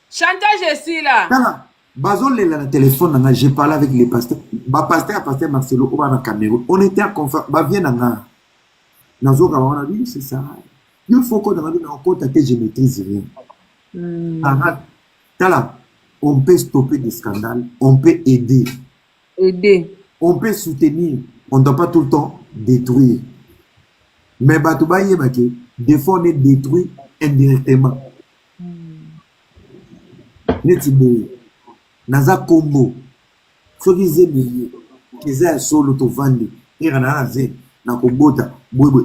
[SPEAKER 1] chantage ici là.
[SPEAKER 2] Voilà. Bazo le téléphone, j'ai parlé avec les pasteurs. Pasteur Marcelo, on va Cameroun. On était en conférence. Viens dans on a dit, c'est ça. Il faut qu'on ait un compte à je maîtrise rien. On peut stopper des scandales, on peut aider. On peut soutenir. On ne doit pas tout le temps détruire. Mais des fois, on est détruit indirectement. Naza Combo, ceux qui aiment les gens solo to vendre, et ranaze na kobota,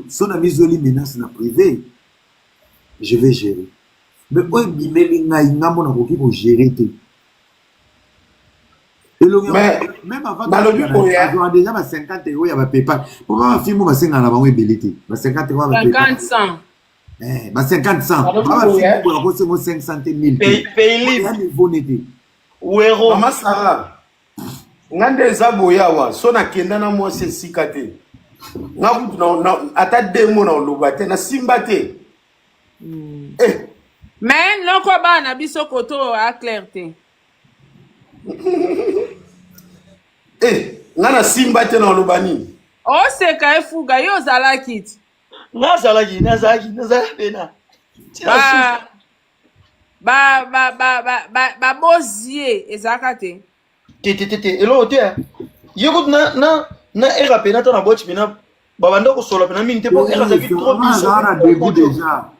[SPEAKER 2] son ami zoli menace na privé, je vais gérer. Mais oi bimeli nga ingamo na koki ko gérer te. Même avant on a déjà 50 euros ya ba PayPal. Pourquoi ma fille mo ba senga na bango ebelité? Ba 50 euros ba PayPal.
[SPEAKER 1] 50 cents.
[SPEAKER 2] Ba 50 cents. Ba fille mo ko sengo 500 000.
[SPEAKER 5] Pays libre.
[SPEAKER 2] Niveau n'était.
[SPEAKER 5] Ouero.
[SPEAKER 3] Mama Sarah, ngande zaboya wa so na kenda na mo se sikate. Ngabu na ata demo na lobate na simbate.
[SPEAKER 1] Mais loko ba na biso koto a clarté.
[SPEAKER 3] Ngana simbate na lobani.
[SPEAKER 1] O se ka efuga yo zala kit.
[SPEAKER 5] Nazalaki bena.
[SPEAKER 1] Ba bozier ezakate.
[SPEAKER 5] Elo te. Yekut na RAP na tana bochi bina babanda ko sola bina mingi te po RAP trop
[SPEAKER 2] bien. Déjà.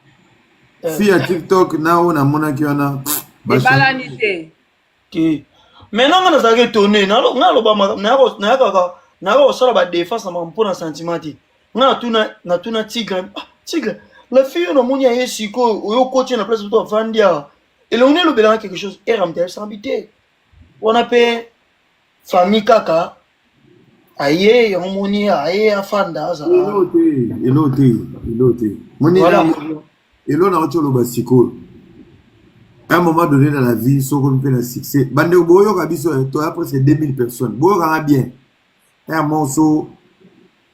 [SPEAKER 2] Fille à TikTok na ona mona ki ona.
[SPEAKER 1] Balanité.
[SPEAKER 5] Ki. Maintenant on a ça étonné na loba na ko sola ba défense na mpona sentimenti. Na tuna tigre. Tigre. La fille on a monia yesiko oyo coach na place to vandia. Et on est le bélan quelque chose et ramtel s'habiter. On a payé famille kaka. Aïe, on moni aïe afanda ça.
[SPEAKER 2] Eloté. Voilà. Et là, on a retrouvé le basico. À un moment donné dans la vie, si on peut le succès, bande au boyo kabiso, toi après c'est 2000 personnes. Boyo kana bien. Et à mon so,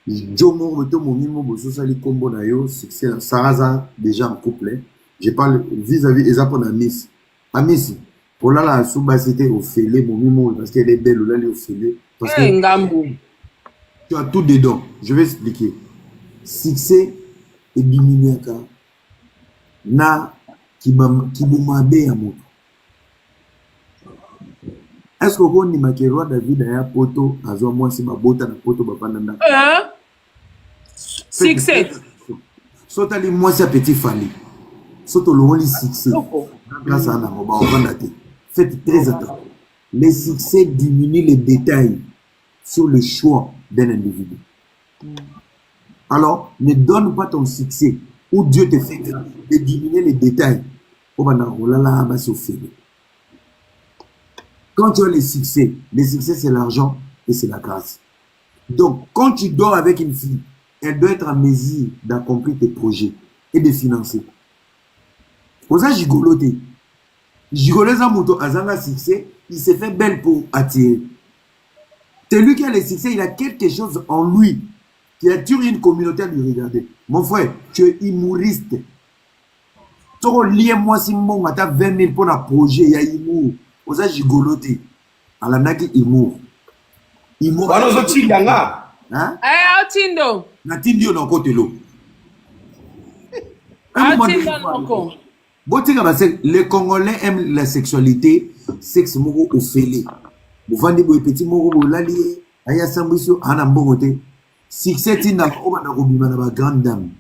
[SPEAKER 2] Jomo meto mon mimo boso sali combo na yo, succès Saraza déjà en couple. Je parle vis-à-vis des apôtres Amis. Amis, pour la souba c'était au fêlé, mon mimo, parce qu'elle est belle, là, elle est au fêlé. Parce que tu as tout dedans. Je vais expliquer. Succès et diminuer na kibumabe ya moto. Est-ce que vous ni makerwa David ya poto azwa mwasi babota na poto bapanda?
[SPEAKER 1] Succès.
[SPEAKER 2] Sotali mwasi a petit fali. Soto le succès. Grâce à Anna, faites très attention. Les succès diminuent les détails sur le choix d'un individu. Alors, ne donne pas ton succès où Dieu te fait de diminuer les détails. Quand tu as les succès c'est l'argent et c'est la grâce. Donc, quand tu dors avec une fille, elle doit être en mesure d'accomplir tes projets et de financer. Pour ça, gigoloté. Gigolé Zamoto Azanga succès, il s'est fait belle pour attirer. C'est lui qui a le succès, il a quelque chose en lui qui attire une communauté à lui regarder. Mon frère, tu es humoriste. Tu as lié moi si mon mata 20 000 pour un projet, il y a humour. Pour ça, gigoloté. À la naki humour. Humour.
[SPEAKER 3] Hein?
[SPEAKER 1] Altindo.
[SPEAKER 2] Natindio dans côté l'eau. Les Congolais aiment la sexualité, sexe moko ofélé. Vous vendez vos petits moko lali, aya sambiso ana mbongote. Succès tina ko bana ko bima na ba grande dame.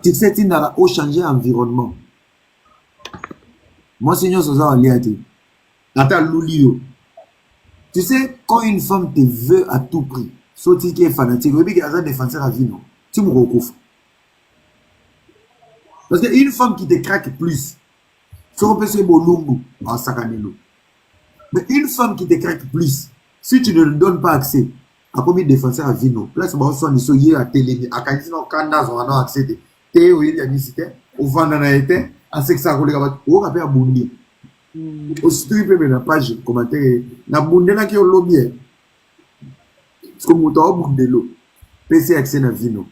[SPEAKER 2] Succès tina ko changer environnement. Moi seigneur soza aliati. Ata lulio. Tu sais quand une femme te veut à tout prix, sorti qui est fanatique, oui qui a défenseur à vie non. Tu me recouvres. Parce qu'une femme qui te craque plus, si on peut se bolumbu, en sakanelo. Mais une femme qui te craque plus, si tu ne lui donnes pas accès, à combien de défenseurs à Vino, place où on est soyez à télé, à Candice, Candas, on a accès. Té, oui, il y a mis c'était, au Vandana était, à ce que ça roule, au rappel à Boundi. Au stream, na page, commentaire, na Boundi, na qui au lobby. Parce que mon temps, Boundi, l'eau, PC accès na Vino.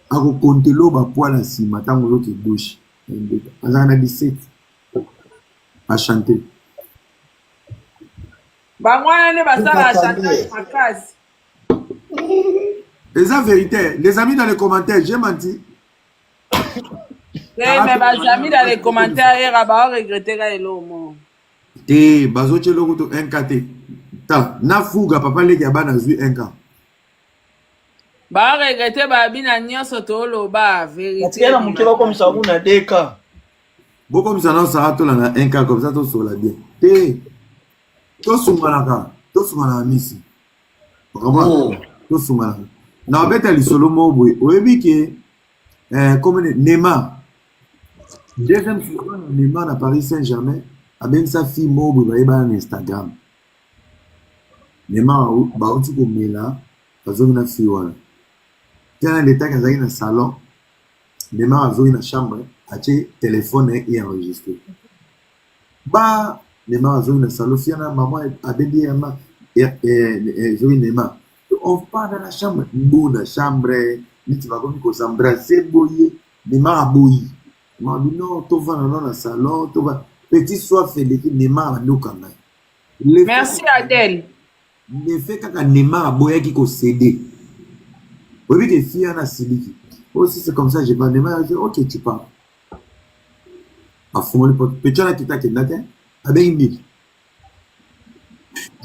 [SPEAKER 2] À compter l'eau, bah, poil à si, matin, l'eau qui bouche. On a 17 à chanter.
[SPEAKER 1] Bangwana ne basala chantage makasi.
[SPEAKER 2] C'est la vérité. Les amis dans les commentaires, j'ai menti.
[SPEAKER 1] Mais les amis dans les commentaires, ils vont regretter l'homme.
[SPEAKER 2] Te bazoche lokuto NKT. Ta na fuga papa leki abana zui NK.
[SPEAKER 1] Ba regretter ba bina nyonso to loba vérité.
[SPEAKER 5] Tiens, mon kilo comme ça, vous n'avez des cas.
[SPEAKER 2] Bon comme ça, non, ça a tout là, NK comme ça, tout sur la bien. Te, tout sur malaka, tout sur la misi. Vraiment, tout sur malaka. Na bête li solo mo boy. Oyebi que, comme Neymar. Deuxième fois, Neymar à Paris Saint-Germain, a bien sa fille mo boy, ba eba Instagram. Neymar, ba outi ko mela, bazo na fille wala. Tiens, l'état quand il dans salon, Neymar a dans la chambre, a téléphone et enregistré. Bah, Neymar a dans le salon, fiana maman a dit Neymar. On part dans la chambre, dans la chambre, tu vas comme qu'on s'embrasser, bouillir. Neymar a bouilli. Neymar dit non, tu vas dans le salon, tu vas. Petit soif, Neymar a nous quand même.
[SPEAKER 1] Merci Adèle.
[SPEAKER 2] Le fait que Neymar a bouilli qui a cédé. Oui, que fille en a siliki. Aussi, c'est comme ça, j'ai pas Neymar, je dis, ok, tu parles. À fond, le pote. Petit là qui t'a kidnappé, avec une bille.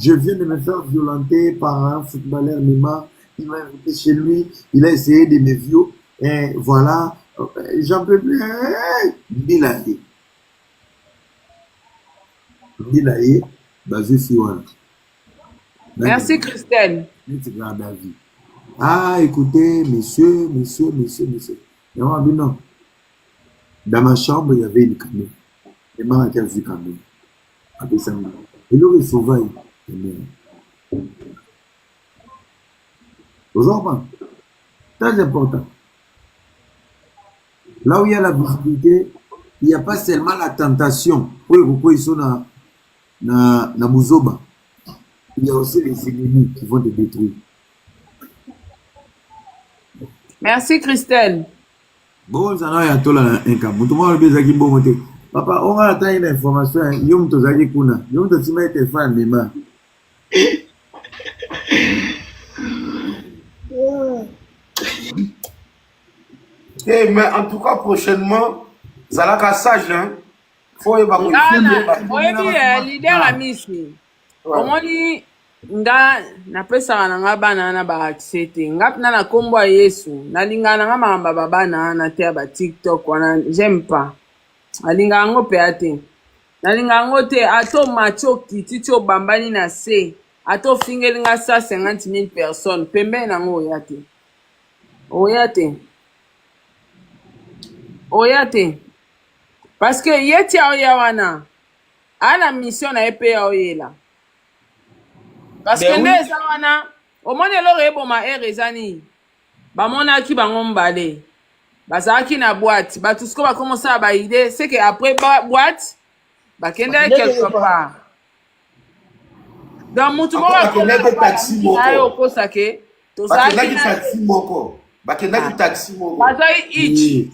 [SPEAKER 2] Je viens de me faire violenter par un footballeur Neymar. Il m'a invité chez lui. Il a essayé de me violer. Et voilà. J'en peux plus. Bilaye. Bilaye. Basé sur.
[SPEAKER 1] Merci Christelle.
[SPEAKER 2] Ah, écoutez, monsieur. Et on a dit non. Dans ma chambre, il y avait une caméra. Neymar a vu caméra. Après ça, il aurait sauvé. Vous entendez? Très important. Là où il y a la visibilité, il n'y a pas seulement la tentation. Oui, pourquoi ils sont na Muzoba. Il y a aussi les ennemis qui vont te détruire.
[SPEAKER 1] Merci Christelle.
[SPEAKER 2] Bon, ça n'a pas un cas. Tout le monde a besoin de bon papa, on a atteint une information. Yom to zaki kuna. Yom to sima ete fan Neymar.
[SPEAKER 3] Eh, mais en tout cas, prochainement, Zalaka sage, hein. Faut y avoir
[SPEAKER 1] oui, leader à Missi. Omoni nga napesaka na nga bana na ba accepte ngap na kombo ya Yesu nalingana nga mamba bana na te ba TikTok wana j'aime pas alinga ngo pe ate nalinga ngo te ato macho kiti cho bambani na se ato fingelinga 150,000 personnes pembe na ngo oyate parce que yeti ya wana ana mission na epe ya oyela. Parce que nde eza wana omoni eloko eboma ere eza nini bamonaki bango mbale bazalaki na boîte bato siko bakomosala baide c'est que après boîte bakendaki quelque part donc mutu moko okosa ke
[SPEAKER 3] bakendaki taxi moko
[SPEAKER 1] bazali ich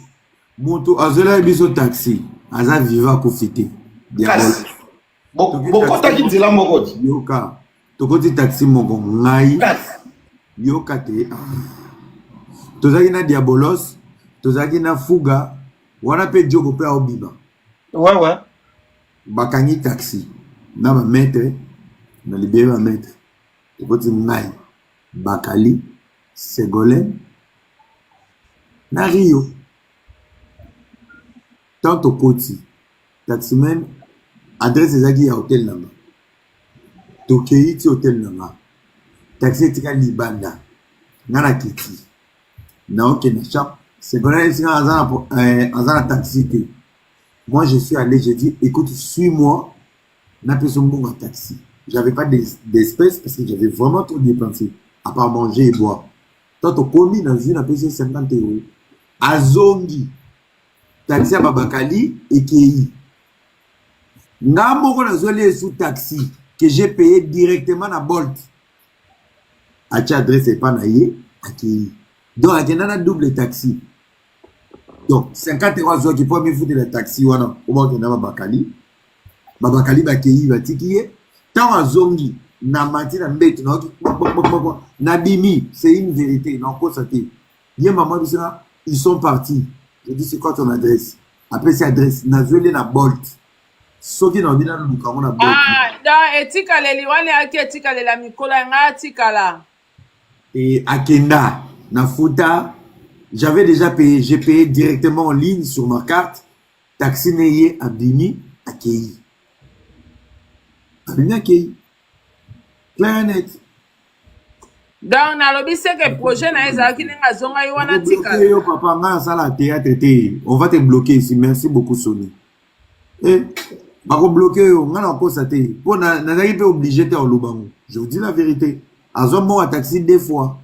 [SPEAKER 2] mutu azolaki biso taxi aza viva kofite
[SPEAKER 3] bokotaki nzela moko ti
[SPEAKER 2] yoka tokoti taxi moko ngai yoka te tozalaki na diabolos tozalaki na fuga wana mpe dioko mpe aobiba
[SPEAKER 5] ouais
[SPEAKER 2] bakangi taxi na bamaître na libere bamaître tokoti ngai bakali Ségolène na Rio tant tokoti taximen adresse ezalaki ya hotel nanga tokei ti hotel nanga taxi etika libanda nga na kiti naokende na chambre Ségolène esinga aza na taxi te. Moi je suis allé, j'ai dit écoute suis-moi n'a pas son bon taxi. J'avais pas d'espèces parce que j'avais vraiment trop dépensé, à part manger et boire. Tant au commis dans une, a payé 50 €. À Zongi, taxi à Babakali et Kei. N'a pas sous taxi que j'ai payé directement à Bolt. À adresse et pas naïe, à Kei. Donc, il y a un double taxi. Donc, 50 € qui peut me foutre le taxi, on va Babakali. Babakali Bakei va tikiye. Tant à Zongi, na mati na mbete, na bimi, c'est une vérité, non, constaté. Hier, maman, ils sont partis. Je dis, c'est quoi ton adresse? Après, c'est adresse, na zoué na Bolt. Soki na bina na luka, on a Bolt.
[SPEAKER 1] Ah, dans etika le liwane aki etika le la mikola nga tika la.
[SPEAKER 2] Et à Kenda, na Fouta, j'avais déjà payé, j'ai payé directement en ligne sur ma carte, taxi neye à bimi, à Kei. Abimi akei. Clair net.
[SPEAKER 1] Donc nalobi c'est que projet na ezalaki ninga zonga yo wana tika.
[SPEAKER 2] Yo papa nga sala théâtre té. On va te bloquer ici. Merci beaucoup Sony. Eh, bako bloquer yo nga na kosa té. Po na nazaki pe obligé té en Lubango. Je vous dis la vérité. Azo mo a taxi 2 fois.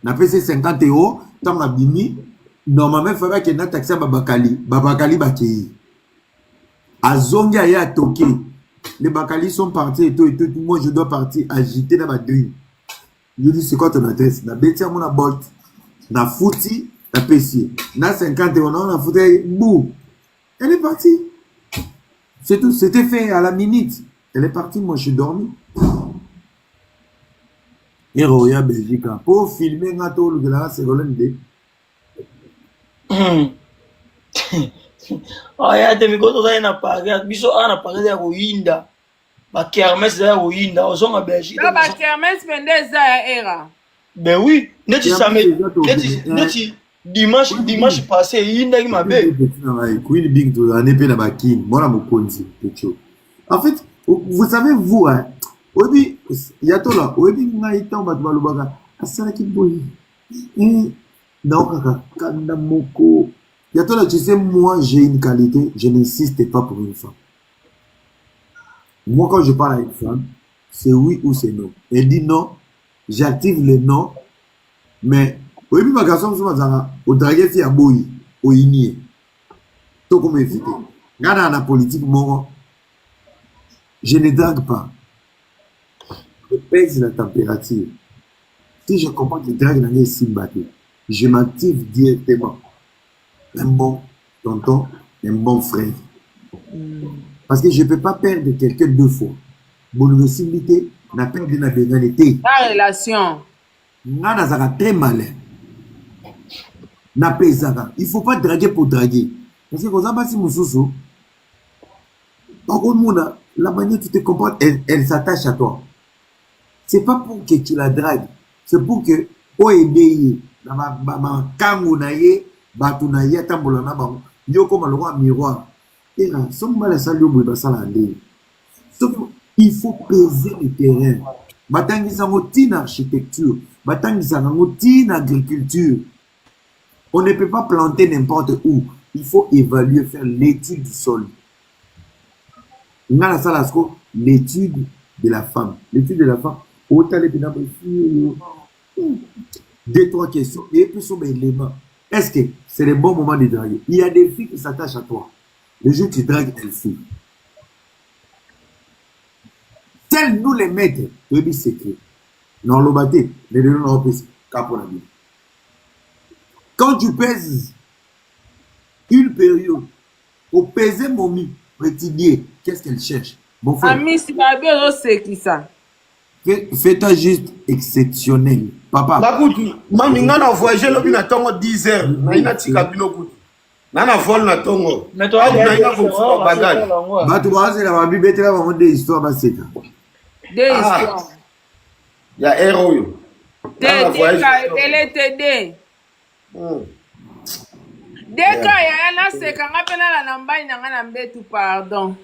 [SPEAKER 2] Na payé 50 €, tant na bimi. Normalement il fallait que na taxi à Babakali bakei. Azongi ya toqué. Les Bakalis sont partis et tout. Moi, je dois partir agiter dans ma grille. Je dis, c'est quoi ton adresse? Na bêtia, mon Bolt. Na fouti, na PC. Na 50 €, na fouti, bouh. Elle est partie. C'est tout. C'était fait à la minute. Elle est partie, moi, je suis dormi. Et Roya Belgique. Pour filmer, c'est Rolande.
[SPEAKER 5] Aya te mikoto za na Paris biso ana Paris ya koyinda ba kermesse ya koyinda ozonga Belgique
[SPEAKER 1] Ba kermesse pende za ya era.
[SPEAKER 5] Ben oui, neti samedi neti dimanche passé yinda ki mabe
[SPEAKER 2] Queen Big to ane pe na bakin mona mokonzi pecho. En fait, vous savez vous hein, obi yatola obi ngai tamba balobaka asala ki boyi. Na okaka kanda moko. Yatola, tu sais, moi, j'ai une qualité, je n'insiste pas pour une femme. Moi, quand je parle à une femme, c'est oui ou c'est non. Elle dit non, j'active le non, mais, oui, ma garçon, au draguer fi à boyi, au inie. Tout comme éviter. Regarde la politique, moi, je ne drague pas. Je pèse la température. Si je comprends que le drague n'a pas si battu, je m'active directement. Un bon tonton, un bon frère. Parce que je ne peux pas perdre quelqu'un 2 fois. Mon possibilité n'a pas de la bénédicte.
[SPEAKER 1] La relation.
[SPEAKER 2] N'a très malin. N'a pas ça. Il ne faut pas draguer pour draguer. Parce que quand on a si Moussoussou, par contre, la manière dont tu te comportes, elle s'attache à toi. Ce n'est pas pour que tu la dragues. C'est pour que, oh, ébéye, dans ma kangounaye, Batunaye tambola na bango yoko maloko miroir et là somba la salle yo ba sala ndé. Il faut peser le terrain. Batangisa ngoti architecture, batangisa ngoti agriculture. On ne peut pas planter n'importe où. Il faut évaluer, faire l'étude du sol. Ngala sala sko l'étude de la femme. L'étude de la femme. Autant les pénales 2-3 questions et puis sur les éléments. Est-ce que c'est le bon moment de draguer? Il y a des filles qui s'attachent à toi. Le jour où tu dragues, elles fuient. Tels nous les maîtres, le secret. Non, le bâté, les deux n'ont pas capot la vie. Quand tu pèses une période, pour peser mon mi, étudier, qu'est-ce qu'elle cherche? Mon frère.
[SPEAKER 1] Ami, si ma bien, c'est qui ça?
[SPEAKER 2] Fais-toi juste exceptionnel. Papa.
[SPEAKER 3] Bakutu, mami ngana voyager lobi na tongo 10 heures. Na ina tika bino kutu. Nana vol na tongo.
[SPEAKER 5] mais toi
[SPEAKER 3] na ina ko bagage.
[SPEAKER 2] Batu baze la babi betela ba monde histoire ba seka.
[SPEAKER 1] Des histoires.
[SPEAKER 3] Ya héros yo.
[SPEAKER 1] Td. Deka ya na seka ngapena la nambai na ngana mbetu pardon.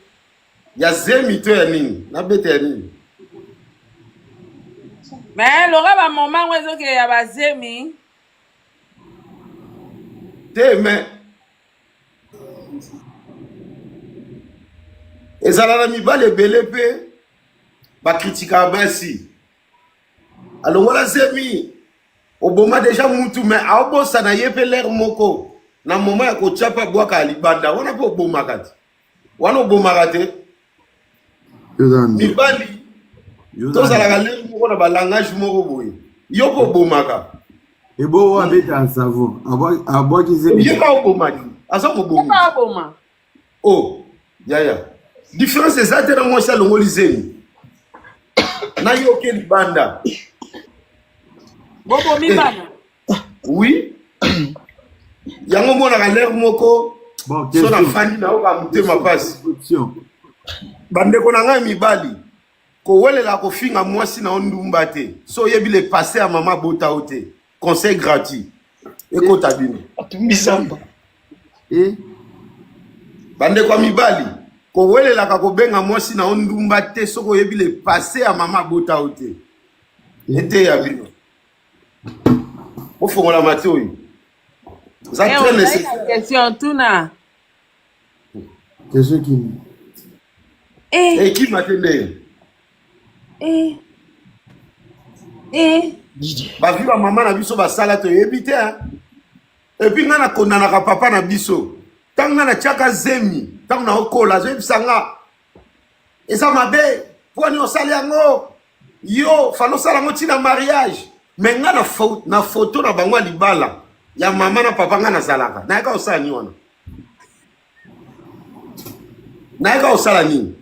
[SPEAKER 3] Ya zemi to ya nini? Na bete ya nini?
[SPEAKER 1] Mais l'ora ba moment wezo ke ya bazemi.
[SPEAKER 3] Te mais ezala na mibale ebele mpe bakritika basi alongola zemi oboma deja mutu me aobosa na ye mpe lere moko na moma ya kotyapa bwaka ya libanda wana mpe obomaka te wana obomaka te mibali tozalaka lere moko na balangage moko boye yo mpe obomaka
[SPEAKER 2] ebo wabeta savon abwaki zemi
[SPEAKER 3] ye ka obomaki aza mobomi o yaya différence eza te na mwasi alongoli zemi na yo ke libanda
[SPEAKER 1] bobomi bana
[SPEAKER 3] oui yango monaka lere moko so na fandi na oka motema pasi bandeko na ngai mibali kowelela kofinga mwasi na ondumba te so oyebi le passé ya mama bota o te conseil gratuit ekota bino
[SPEAKER 5] atumbisamba
[SPEAKER 3] bandeko ya mibali kowelelaka kobenga mwasi na ondumba te soki oyebi le passé ya mama bota o te ete ya bino ofongola mate oyo eza très nécessaire
[SPEAKER 1] question tuna
[SPEAKER 2] question kini
[SPEAKER 3] ekima te ndenge bavi bamama na biso basala toyebi te epuis ngai nakondanaka papa na biso ntango ngai natiaka zemi ntango naokola azoyebisa nga eza mabe mponi osali yango yo fana osala yango ntina mariage me ngai na foto na bango ya libala ya mama na papa ngai nazalaka nayeka osala nini wana nayeka osala nini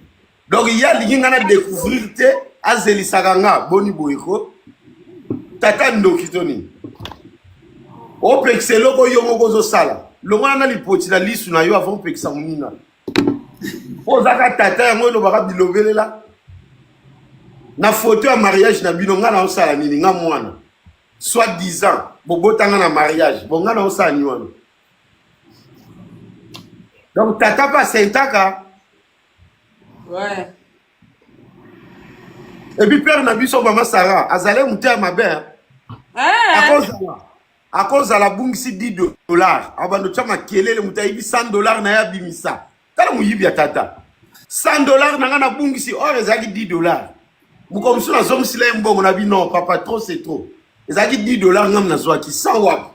[SPEAKER 3] donc ye alingi ngai na découvrir te azelisaka nga boni boyeko tata ndoki to nini opekisa eloko yo moko ozosala longwana na lipoti na lisu na yo avant opekisa monina ozaka tata yango elobaka bilobelela na foto ya mariage na bino nga na osala nini nga mwana soit 10 ans bobotanga na mariage bon nga na osala nini wana donc tata pa sentaka
[SPEAKER 1] ouais
[SPEAKER 3] et puis père na biso mama Sarah azale muté mabe akozala bungisi $10 abando tya makelele mutu ayibi $100 na ya bimisa tala muyibi ya tata $100 na nga na bungisi or ezalaki $10 mukomusu nazomisila ye mbongo na bino papa trop c'est trop ezalaki $10 ngam nazwaki 100 wapi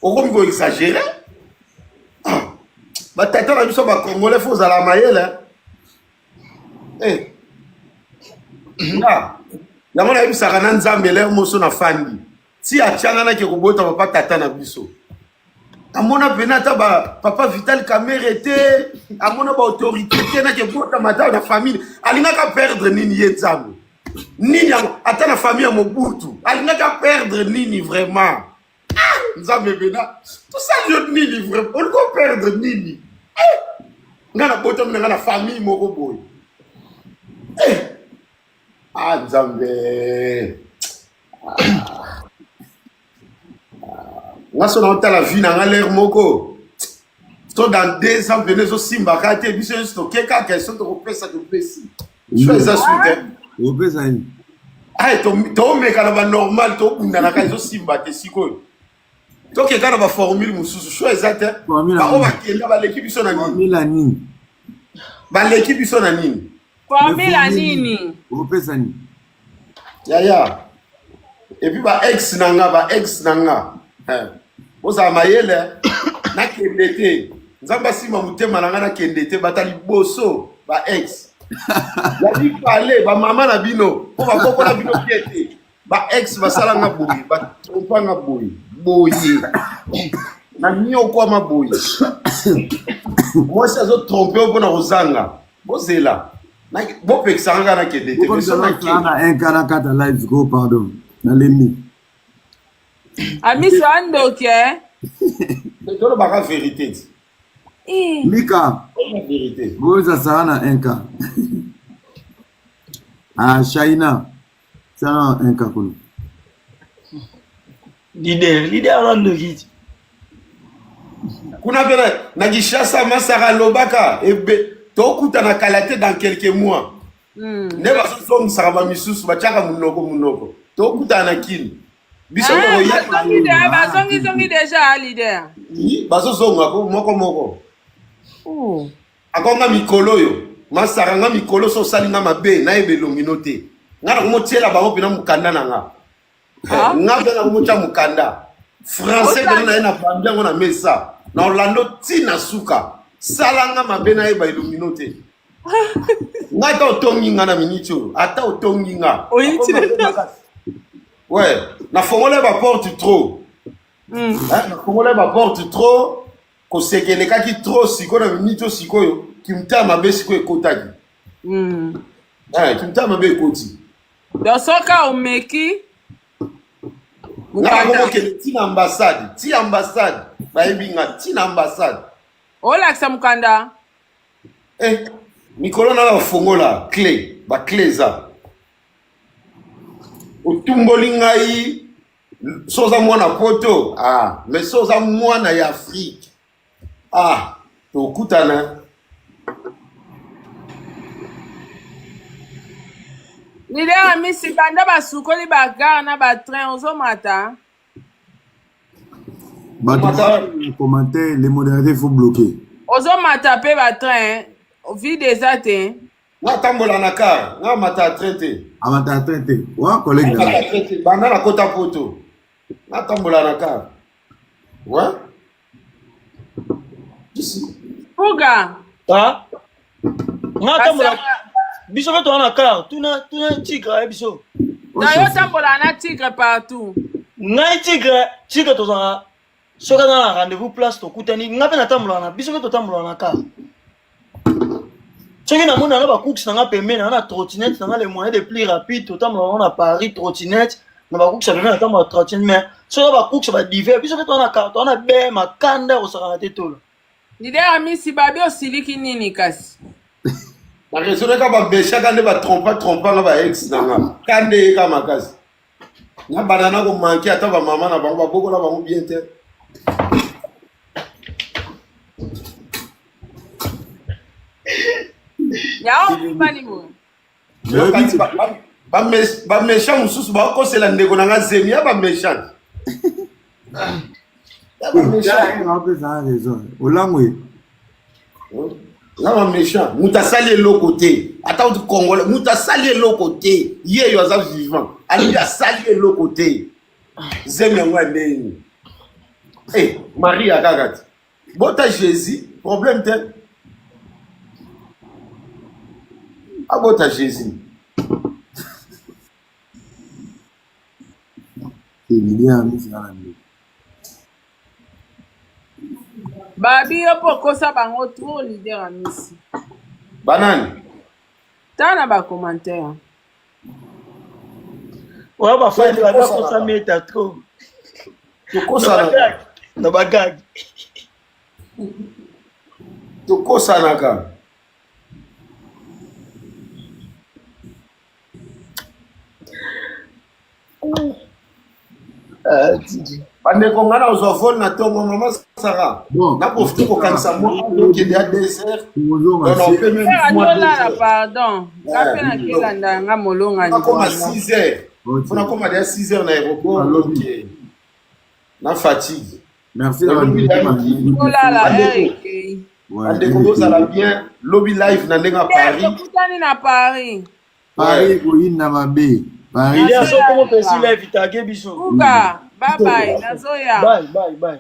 [SPEAKER 3] okomi koexagere batata na biso bakongole fo ozala mayele yango nayebisaka na nzambe lere moso na fandi ti atianga nake kobota papa tata na biso amona pena ata papa Vital Kamerhe te amona baautorité te nake bota mata na famille alingaka perdre nini ye nzambe nini ata na famille ya Mobutu alingaka perdre nini vraiment nzambe pena tosali yo nini vraiment oliko perdre nini nga na bota mna nga na famille moko boye nzambe nga so na otala vie na nga lere moko to dans 2 ans vene ezosimbaka te biso nyonso tokeka question tokopesa topesi so eza sute
[SPEAKER 2] opesa nini
[SPEAKER 3] toomeka na banormal tobundanaka ezosimba te sikoyo tokeka na baformule mosusu so eza te bao bakenda baleki biso na nini baleki biso na nini
[SPEAKER 1] formula nini
[SPEAKER 2] opesa nini
[SPEAKER 3] yaya epuis baex na nga ozala mayele nakende te nzambe asimba motema na nga nakende te bata liboso baex yali pale bamama na bino mpo bakokola bino pie te baex basalanga boye batrompanga boye na niokwama boye mwasi azotrompe o mpona kozanga bozela bopekisanga nga nakende te
[SPEAKER 2] na enkana kata live go pardon na lemi
[SPEAKER 1] amiso andoki
[SPEAKER 3] tolobaka vérité ti
[SPEAKER 2] mika
[SPEAKER 3] vérité
[SPEAKER 2] boza sara na enka shaina sana enka kulu
[SPEAKER 5] leader andoki
[SPEAKER 3] kuna pena na Kinshasa masaka lobaka tokutana kala te dans quelques mois nde bazozongisaka bamisusu batiaka munoko tokutana na kini biso
[SPEAKER 1] bazongi deja leader
[SPEAKER 3] bazozonga moko akonga mikolo oyo masaranga mikolo so salinga mabe na ebe longino te nga na komotiela bango pena mukanda na nga nga mpe na komotia mukanda français pena na ye na bandi yango na mesa na Orlando tina suka salanga mabe na eba ilumino te nga ata otongi nga na miniti oyo ata otongi nga ouais na fongola ba porte trop na fongola ba porte trop kosekelekaki trop siko na miniti oyo sikoyo kimta mabe siko ekotaki kimta mabe ekoti
[SPEAKER 1] donc soka omeki
[SPEAKER 3] nga komokele tina ambassade bayebi nga tina ambassade
[SPEAKER 1] olakisa mukanda
[SPEAKER 3] mikolo na bafongola clé baclé eza otumboli ngai soza mwana poto mais soza mwana ya Afrique tokutana
[SPEAKER 1] Leader Miss banda basukoli bagare na batrain ozomata
[SPEAKER 2] commentaire les modérateurs faut bloquer
[SPEAKER 1] ozomata pe batrain vide eza te
[SPEAKER 3] nga tambola na car nga mata train te
[SPEAKER 2] amata train te wa collègue na
[SPEAKER 3] banda na kota poto nga tambola na car ouais
[SPEAKER 1] Puga
[SPEAKER 5] nga tambola biso pe toza na car tuna tigre biso
[SPEAKER 1] na yo tambola na tigre partout
[SPEAKER 5] ngai tigre tozanga soki aza na rendez-vous place tokutani nga mpe natambolaka na biso mpe totambolaka na car soki namoni nanga bakukisi nanga pembeni nanga na trottinette nanga le moyen de plus rapide totambolaka na Paris trottinette na bakukisa pembeni natambola trottinette mais soki bakukisa badiver biso mpe toza na car toza na be makanda kosakana te tolo
[SPEAKER 1] Leader Miss babi osiliki nini kasi
[SPEAKER 3] na raison ka babeshaka nde batrompa nga baex nanga kande eka makasi nga banana komanke ata bamama na bango babokola bango bien te
[SPEAKER 1] yao mfani mo
[SPEAKER 3] bamesha mosusu bakosela ndeko na nga zemi ya bamesha
[SPEAKER 2] olangwe
[SPEAKER 3] nga bamesha mutu asali eloko te ata uti congolais mutu asali eloko te ye yo aza vivant alingi asali eloko te zemi yango ya ndeni maria kaka ti bota jésus problème te abota jésus
[SPEAKER 1] babi yo po kosa bango trop Leader Miss
[SPEAKER 3] banani
[SPEAKER 1] tana ba commentaire
[SPEAKER 5] oya bafandi badakosa meta trop na bagagi
[SPEAKER 3] tokosanaka bandeko nga na ozwa vol na ntongo mama sara naprofite kokanisa mwa okende ya désert
[SPEAKER 1] olala pardon ngape nakelanda nga molonga
[SPEAKER 3] nakoma 6 heures fo nakoma deya 6 heures na aéroport loke na fatigue
[SPEAKER 2] merci
[SPEAKER 1] olala ekei
[SPEAKER 3] bandeko bozala bien lobi live na ndenge ya Paris
[SPEAKER 1] tokutani na Paris
[SPEAKER 2] koyina mabe
[SPEAKER 5] Paris sokomo pesi live itage biso
[SPEAKER 1] Puga bye bye nazoya
[SPEAKER 2] bye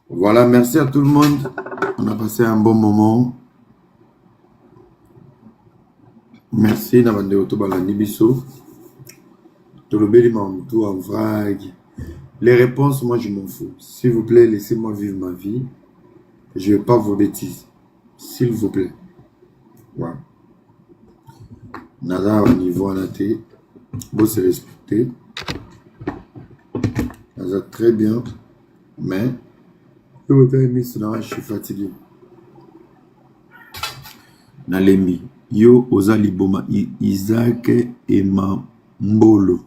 [SPEAKER 2] voilà merci à tout le monde on a passé un bon moment merci na bande otobalandi biso tolobeli mamutu en vrague les réponses moi je m'en fous s'il vous plaît laissez-moi vivre ma vie je vais pas vos bêtises s'il vous plaît voilà nada au niveau à la télé beau se respecter ça très bien mais je suis fatigué nalembi yo oza liboma Isaac et Mbolo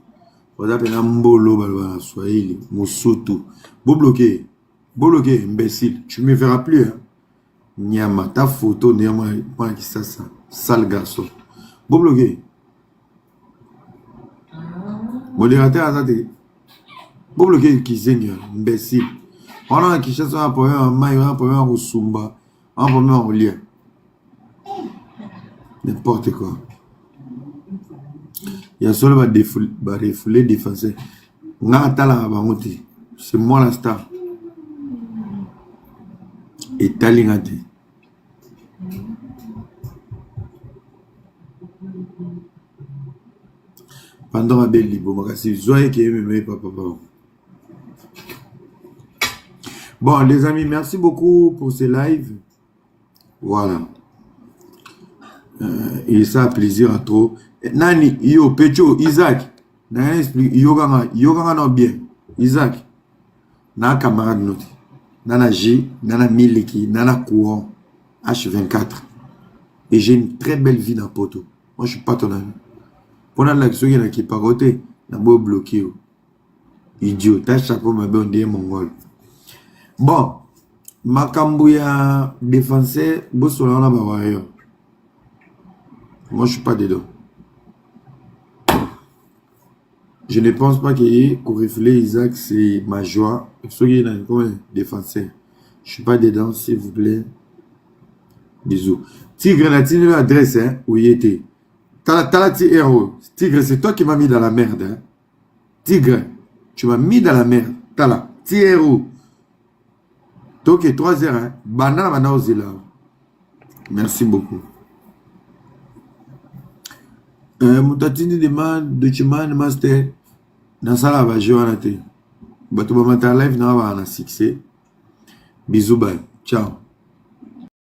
[SPEAKER 2] oza pena Mbolo balba na Swahili Mosutu bo bloqué imbécile tu me verras plus hein nyama ta photo ne moi qui ça sale garçon bo bloqué modérateur azate Pour bloquer Kizenga, imbécile. On a qui cherche un problème en maille, un problème en Sumba, un problème en lien. N'importe quoi. Il y a seulement des refoulés défenseurs. C'est moi la star. Et Talingate. Pendant ma belle libre, je suis qui aime papa. Bon, les amis, merci beaucoup pour ce live. Voilà. Et ça a plaisir à trop. Nani, yo, Pecho, Isaac. Nani explique, yoga non bien. Isaac. Nana camarade noté. Nana G, Nana Miliki, Nana Courant. H24. Et j'ai une très belle vie dans Poto. Moi, je suis pas ton ami. Pendant l'action, il y en a qui paroté. N'a pas bloqué. Idiot. T'as chapeau, ma belle, on dit mongol. Bon. Makambouya défenseur, Bossolana Bawayo. Moi, je suis pas dedans. Je ne pense pas qu'il Coriflé Isaac, c'est ma joie. Soyez comme défenseur. Je suis pas dedans, s'il vous plaît. Bisous. Tigre, l'adresse, hein, où il était. T'as héros. Tigre, c'est toi qui m'as mis dans la merde. Hein. Tigre, tu m'as mis dans la merde. T'as là. Héros. Donc, 3 heures, hein. Banana, merci beaucoup. Moutatini demande de Chiman Master. Dans ça, là, va jouer en athée. Batou Bamata Live, n'a pas un succès. Bisous, bye. Ciao.